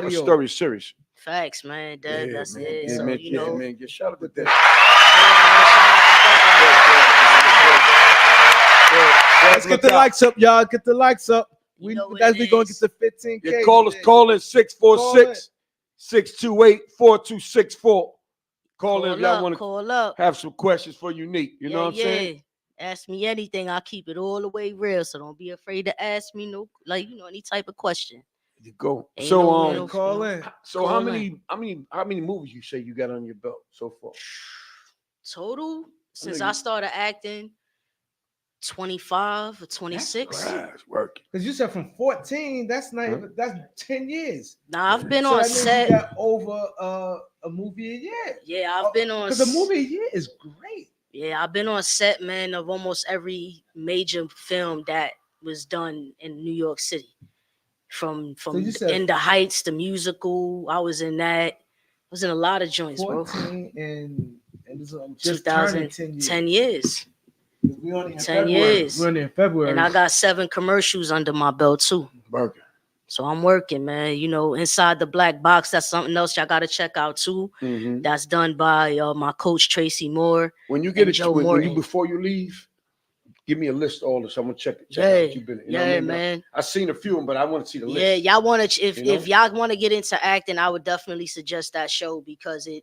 Speaker 2: story is serious.
Speaker 1: Facts, man. That's
Speaker 2: man.
Speaker 1: it.
Speaker 2: Yeah,
Speaker 1: So,
Speaker 2: man.
Speaker 1: you know.
Speaker 2: man. Get shout out to that.
Speaker 3: Let's get the likes up, y'all. Get the likes up. We
Speaker 1: know what
Speaker 3: that's
Speaker 1: it
Speaker 3: we gonna
Speaker 1: is.
Speaker 3: get to 15K.
Speaker 2: Yeah, call in 646-628-4264. Call in if y'all want to have some questions for Unique. You know what I'm saying?
Speaker 1: Ask me anything. I'll keep it all the way real. So don't be afraid to ask me any type of question.
Speaker 2: You go.
Speaker 1: Ain't
Speaker 2: So
Speaker 3: call in.
Speaker 2: So how many movies you say you got on your belt so far?
Speaker 1: Total since I started acting, 25 or 26.
Speaker 2: That's working.
Speaker 3: Because you said from 14, that's not even, that's 10 years.
Speaker 1: Nah, I've been on set.
Speaker 3: You got over a movie a year.
Speaker 1: Yeah, I've been on.
Speaker 3: Because a movie a year is great.
Speaker 1: Yeah, I've been on set, man, of almost every major film that was done in New York City. From In the Heights, the musical, I was in that. I was in a lot of joints,
Speaker 3: 14 and just
Speaker 1: 10 years.
Speaker 3: We only in
Speaker 1: 10
Speaker 3: February.
Speaker 1: years.
Speaker 3: We're only in February.
Speaker 1: And I got 7 commercials under my belt too.
Speaker 2: Working.
Speaker 1: So I'm working, man. You know, Inside the Black Box, that's something else y'all got to check out too.
Speaker 2: Mm-hmm.
Speaker 1: That's done by my coach, Tracy Moore.
Speaker 2: When you get it, before you leave, give me a list of all this. I'm going to check out what you've been in. You know what I mean?
Speaker 1: Man.
Speaker 2: I've seen a few of them, but I want to see the list.
Speaker 1: Yeah, y'all want to, if y'all want to get into acting, I would definitely suggest that show because they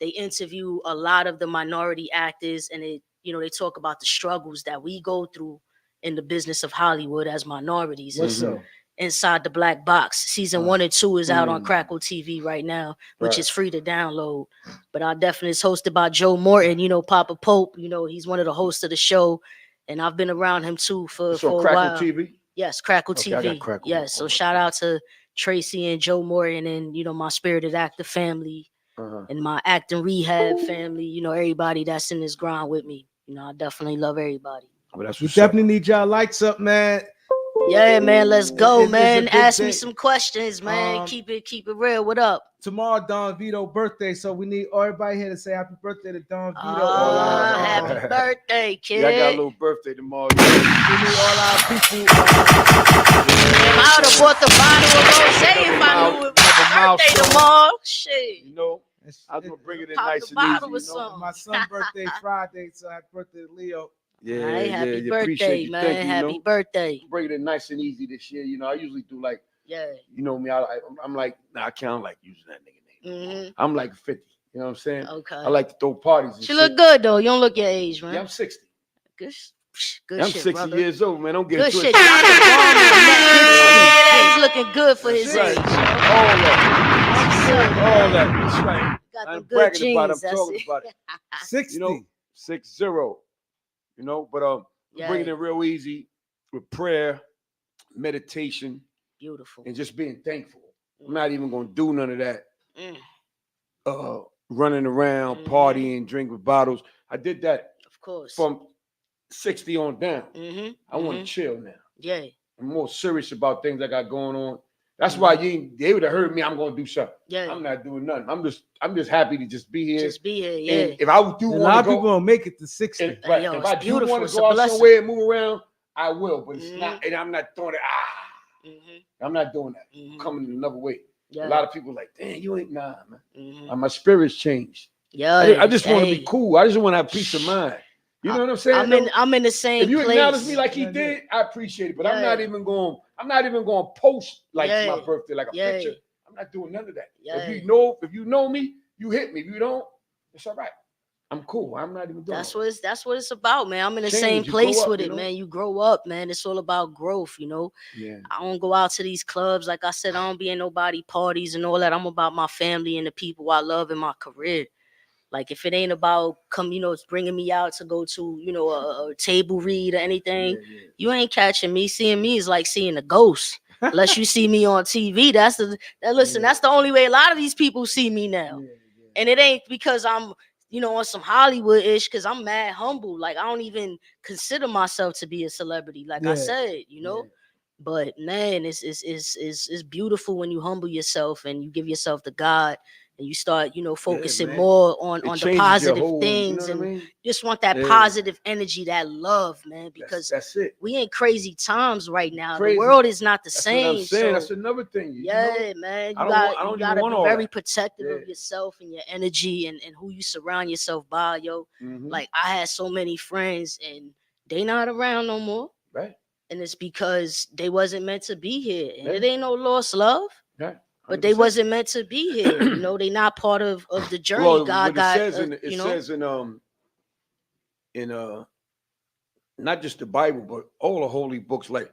Speaker 1: interview a lot of the minority actors and they talk about the struggles that we go through in the business of Hollywood as minorities.
Speaker 3: What's up?
Speaker 1: Inside the Black Box. Season 1 and 2 is out on Crackle TV right now, which is free to download. But it's hosted by Joe Morton, Papa Pope. He's one of the hosts of the show. And I've been around him too for a while.
Speaker 2: Crackle TV?
Speaker 1: Yes, Crackle TV.
Speaker 2: Crackle.
Speaker 1: Yes. So shout out to Tracy and Joe Morton and, my Spirited Actor family and my acting rehab family, everybody that's in this grind with me. I definitely love everybody.
Speaker 3: We definitely need y'all likes up, man.
Speaker 1: Yeah, man, let's go, man. Ask me some questions, man. Keep it real. What up?
Speaker 3: Tomorrow, Don Vito's birthday, so we need everybody here to say happy birthday to Don Vito.
Speaker 1: Happy birthday, kid.
Speaker 2: Yeah, I got a little birthday tomorrow.
Speaker 3: We need all our people.
Speaker 1: I would have bought the bottle of rosé if I knew it was my birthday tomorrow. Shit.
Speaker 2: I was gonna bring it in
Speaker 1: nice
Speaker 2: and easy.
Speaker 3: My son's birthday Friday, so happy birthday to Leo.
Speaker 1: Yeah, happy birthday, man. Happy birthday.
Speaker 2: Bring it in nice and easy this year. I usually do like, you know me, I'm like, I can't like using that nigga name. Mm-hmm. I'm like 50. You know what I'm saying?
Speaker 1: Okay.
Speaker 2: I like to throw parties.
Speaker 1: She look good though. You don't look your age, man.
Speaker 2: Yeah, I'm 60.
Speaker 1: Good
Speaker 2: I'm
Speaker 1: shit,
Speaker 2: 60
Speaker 1: brother.
Speaker 2: years old, man. Don't get
Speaker 1: good
Speaker 2: twisted.
Speaker 1: shit. He's looking good for his age.
Speaker 2: All that. That's right.
Speaker 1: Got
Speaker 2: I'm
Speaker 1: them good
Speaker 2: bragging
Speaker 1: genes.
Speaker 2: about it. I'm talking about it.
Speaker 3: 60.
Speaker 2: 60. But bringing it real easy with prayer, meditation,
Speaker 1: beautiful,
Speaker 2: and just being thankful. I'm not even gonna do none of that. Running around, partying, drinking bottles. I did that,
Speaker 1: of course,
Speaker 2: from 60 on down. I want to chill now.
Speaker 1: Yeah,
Speaker 2: I'm more serious about things I got going on. That's why they would have heard me. I'm gonna do something.
Speaker 1: Yeah,
Speaker 2: I'm not doing nothing. I'm just happy to just be here.
Speaker 1: Just be here. Yeah.
Speaker 2: And if I do want to go,
Speaker 3: a lot of people don't make it to 60.
Speaker 2: If I do want to go out somewhere and move around, I will. But it's not, and I'm not throwing it. I'm not doing that. I'm coming another way. Yeah. A lot of people like, damn, you ain't man. My spirit's changed.
Speaker 1: Yeah,
Speaker 2: I just want to be cool. I just want to have peace of mind. You know what I'm saying?
Speaker 1: I'm in the same.
Speaker 2: If you
Speaker 1: place.
Speaker 2: acknowledge me like he did, I appreciate it. But I'm not even going to post like my birthday, like a picture. I'm not doing none of that. If you know me, you hit me. If you don't, it's all right. I'm cool. I'm not even doing
Speaker 1: that's what it's about, man. I'm in the same place with it, man. You grow up, man. It's all about growth,
Speaker 2: Yeah.
Speaker 1: I don't go out to these clubs. Like I said, I don't be in nobody parties and all that. I'm about my family and the people I love in my career. Like if it ain't about bringing me out to go to, a table read or anything, you ain't catching me. Seeing me is like seeing a ghost. Unless you see me on TV. That's the only way a lot of these people see me now. And it ain't because I'm on some Hollywood-ish, because I'm mad humble. Like, I don't even consider myself to be a celebrity, like I said, But man, it's beautiful when you humble yourself and you give yourself to God and you start, focusing more on the positive things, and just want that positive energy, that love, man, because
Speaker 2: that's it.
Speaker 1: We in crazy times right now. The world is not the same.
Speaker 2: What I'm saying.
Speaker 1: So,
Speaker 2: that's another thing.
Speaker 1: Man, you gotta be very protective of yourself and your energy and who you surround yourself by, yo. Like, I had so many friends and they not around no more.
Speaker 2: Right.
Speaker 1: And it's because they wasn't meant to be here. And it ain't no lost love.
Speaker 2: Right.
Speaker 1: But they wasn't meant to be here. They not part of the journey.
Speaker 2: Well,
Speaker 1: God
Speaker 2: got says in not just the Bible, but all the holy books. Like,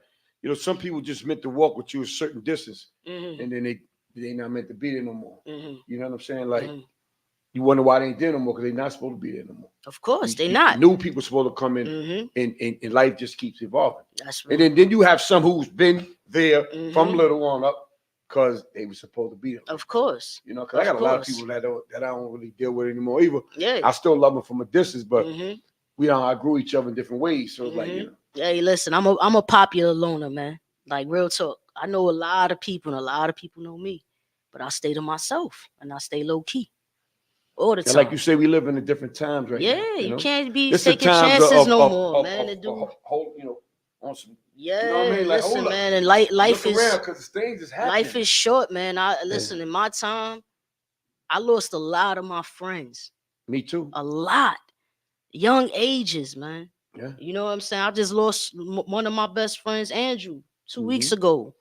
Speaker 2: some people just meant to walk with you a certain distance, and then they not meant to be there no more. You know what I'm saying? Like, you wonder why they ain't there no more, because they're not supposed to be there no more.
Speaker 1: Of course, they're not.
Speaker 2: New people supposed to come in, and life just keeps evolving.
Speaker 1: That's right.
Speaker 2: And then you have some who's been there from little on up, because they were supposed to be there.
Speaker 1: Of course.
Speaker 2: Because I got a lot of people that I don't really deal with anymore either.
Speaker 1: Yeah.
Speaker 2: I still love them from a distance, but we don't outgrow each other in different ways. So it's like,
Speaker 1: Hey, listen, I'm a popular loner, man. Like, real talk. I know a lot of people, and a lot of people know me, but I stay to myself and I stay low key all the time.
Speaker 2: Like you say, we live in a different times right now.
Speaker 1: Yeah, you can't be taking chances no more, man.
Speaker 2: On some,
Speaker 1: yeah,
Speaker 2: you know what I mean? Like,
Speaker 1: listen, man, and life is
Speaker 2: because things is happening.
Speaker 1: Life is short, man. Listen, in my time, I lost a lot of my friends.
Speaker 2: Me too.
Speaker 1: A lot. Young ages, man.
Speaker 2: Yeah.
Speaker 1: You know what I'm saying? I just lost one of my best friends, Andrew, 2 weeks ago.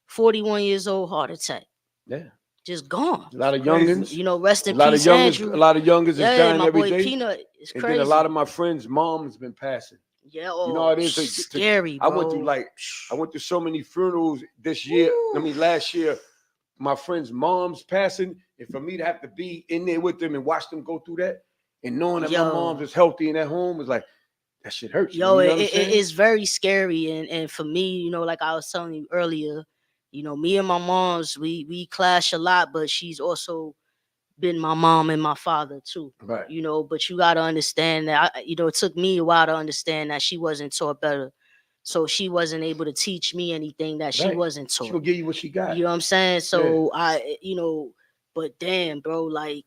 Speaker 1: 41 years old, heart attack.
Speaker 2: Yeah.
Speaker 1: Just gone.
Speaker 2: A lot of youngins.
Speaker 1: Rest in peace, Andrew.
Speaker 2: A lot of youngins is dying every day.
Speaker 1: My boy Peanut is crazy.
Speaker 2: And then a lot of my friends' moms been passing.
Speaker 1: Yeah,
Speaker 2: you know how it is.
Speaker 1: Scary, bro.
Speaker 2: I went through so many funerals this year. Last year, my friends' moms passing, and for me to have to be in there with them and watch them go through that, and knowing that my mom is healthy and at home, is like, that shit hurts.
Speaker 1: It is very scary, and for me, like I was telling you earlier, me and my moms, we clash a lot, but she's also been my mom and my father too.
Speaker 2: Right.
Speaker 1: But you gotta understand that it took me a while to understand that she wasn't taught better. So she wasn't able to teach me anything that she wasn't taught.
Speaker 2: She gonna give you what she got.
Speaker 1: You know what I'm saying? So but damn, bro, like,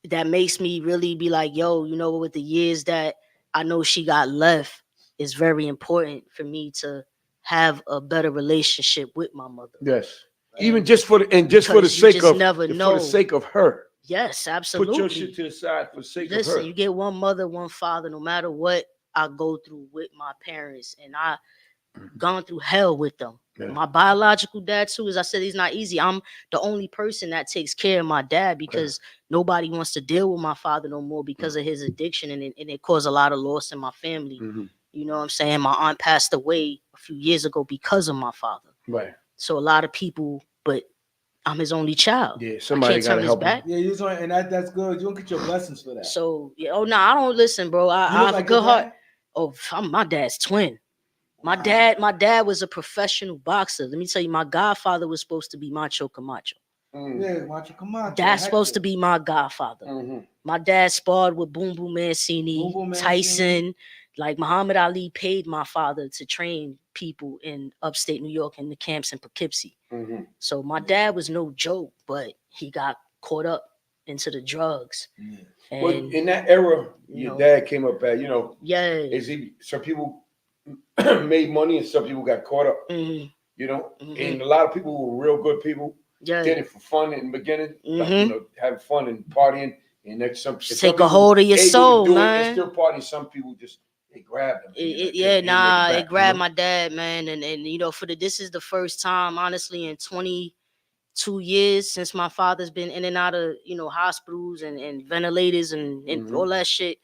Speaker 1: that makes me really be like, yo, with the years that I know she got left, it's very important for me to have a better relationship with my mother.
Speaker 2: Yes. Even just for the sake of her.
Speaker 1: Yes, absolutely.
Speaker 2: Put your shit to the side for the sake of her.
Speaker 1: Listen, you get one mother, one father, no matter what I go through with my parents, and I gone through hell with them. Yeah. My biological dad too, as I said, he's not easy. I'm the only person that takes care of my dad, because nobody wants to deal with my father no more because of his addiction, and it caused a lot of loss in my family. You know what I'm saying? My aunt passed away a few years ago because of my father.
Speaker 2: Right.
Speaker 1: So a lot of people, but I'm his only child.
Speaker 2: Yeah, somebody got to help him.
Speaker 3: Yeah, and that's good. You don't get your blessings for that.
Speaker 1: So I don't listen, bro. I have a good heart. Oh, I'm my dad's twin. My dad was a professional boxer. Let me tell you, my godfather was supposed to be Macho Camacho.
Speaker 3: Yeah, Macho Camacho.
Speaker 1: That's supposed to be my godfather. My dad sparred with Boom Boom Mancini, Tyson. Like, Muhammad Ali paid my father to train people in upstate New York in the camps in Poughkeepsie. So my dad was no joke, but he got caught up into the drugs. And,
Speaker 2: well, in that era, your dad came up at, some people made money and some people got caught up, and a lot of people who were real good people did it for fun in the beginning, like, having fun and partying, and then
Speaker 1: take a hold of your soul, man.
Speaker 2: And still partying. Some people just they grabbed them.
Speaker 1: It grabbed my dad, man, and this is the first time, honestly, in 22 years since my father's been in and out of hospitals and ventilators and all that shit,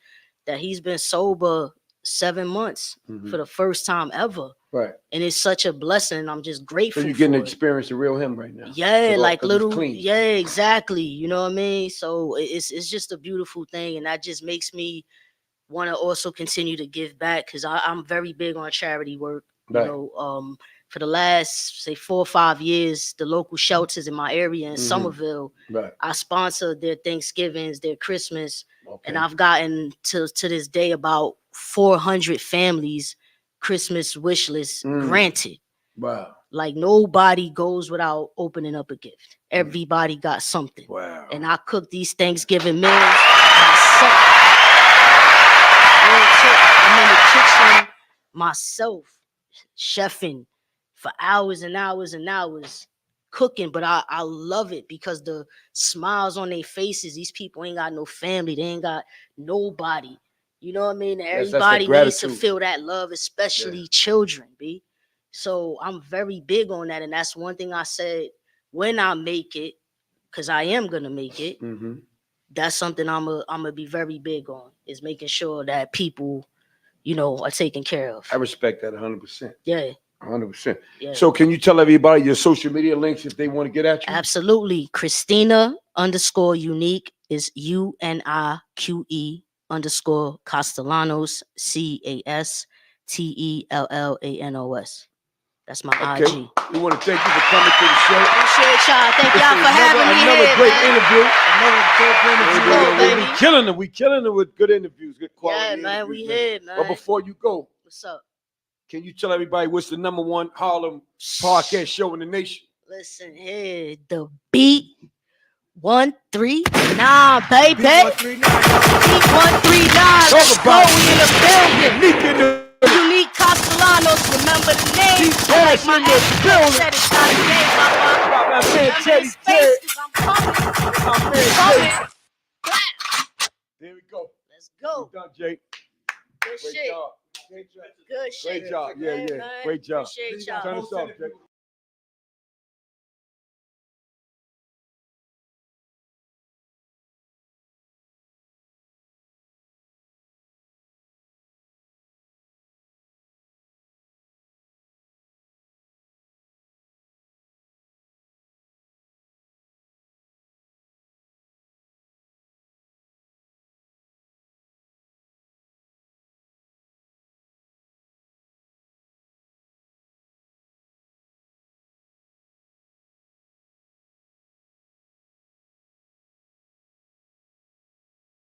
Speaker 1: that he's been sober 7 months for the first time ever.
Speaker 2: Right.
Speaker 1: And it's such a blessing, and I'm just grateful.
Speaker 2: So you're getting to experience the real him right now.
Speaker 1: Yeah, like little. Yeah, exactly. You know what I mean? So it's just a beautiful thing, and that just makes me want to also continue to give back, because I'm very big on charity work.
Speaker 2: Right.
Speaker 1: For the last, say, 4 or 5 years, the local shelters in my area in Somerville, I sponsor their Thanksgivings, their Christmas, and I've gotten to this day about 400 families Christmas wish list granted.
Speaker 2: Wow.
Speaker 1: Like, nobody goes without opening up a gift. Everybody got something.
Speaker 2: Wow.
Speaker 1: And I cook these Thanksgiving meals myself. I'm in the kitchen myself, chefing for hours and hours and hours, cooking. But I love it because the smiles on their faces, these people ain't got no family. They ain't got nobody. You know what I mean? Everybody needs to feel that love, especially children, B. So I'm very big on that. And that's one thing I said when I make it, because I am going to make it.
Speaker 2: Mm-hmm.
Speaker 1: That's something I'm gonna be very big on, is making sure that people, you know, are taken care of.
Speaker 2: I respect that 100%.
Speaker 1: Yeah.
Speaker 2: 100%.
Speaker 1: Yeah.
Speaker 2: So can you tell everybody your social media links if they want to get at you?
Speaker 1: Absolutely. Christina_unique is UNIQE_Castellanos CASTELLANOS. That's my IG.
Speaker 2: We want to thank you for coming to the show.
Speaker 1: Appreciate y'all. Thank y'all for having me
Speaker 2: Another
Speaker 1: here,
Speaker 2: great
Speaker 1: man.
Speaker 2: interview.
Speaker 1: Baby.
Speaker 2: We killing it with good interviews, good quality.
Speaker 1: Yeah, man.
Speaker 2: Interviews,
Speaker 1: We here, man.
Speaker 2: But before you go,
Speaker 1: what's up?
Speaker 2: Can you tell everybody what's the #1 Harlem podcast show in the nation?
Speaker 1: Listen here, the Beat 139, baby. Beat 139. Let's go. We in the building. Unique Castellanos, remember the name. Like my ex said, it's not a game, Papa. Remember this space, because I'm coming.
Speaker 2: There we go.
Speaker 1: Let's go.
Speaker 2: We're done, Jake.
Speaker 1: Good shit.
Speaker 2: Job.
Speaker 1: Good shit.
Speaker 2: Great job. Yeah.
Speaker 1: Man.
Speaker 2: Great job.
Speaker 1: Appreciate y'all.
Speaker 2: Turn us off, Jake.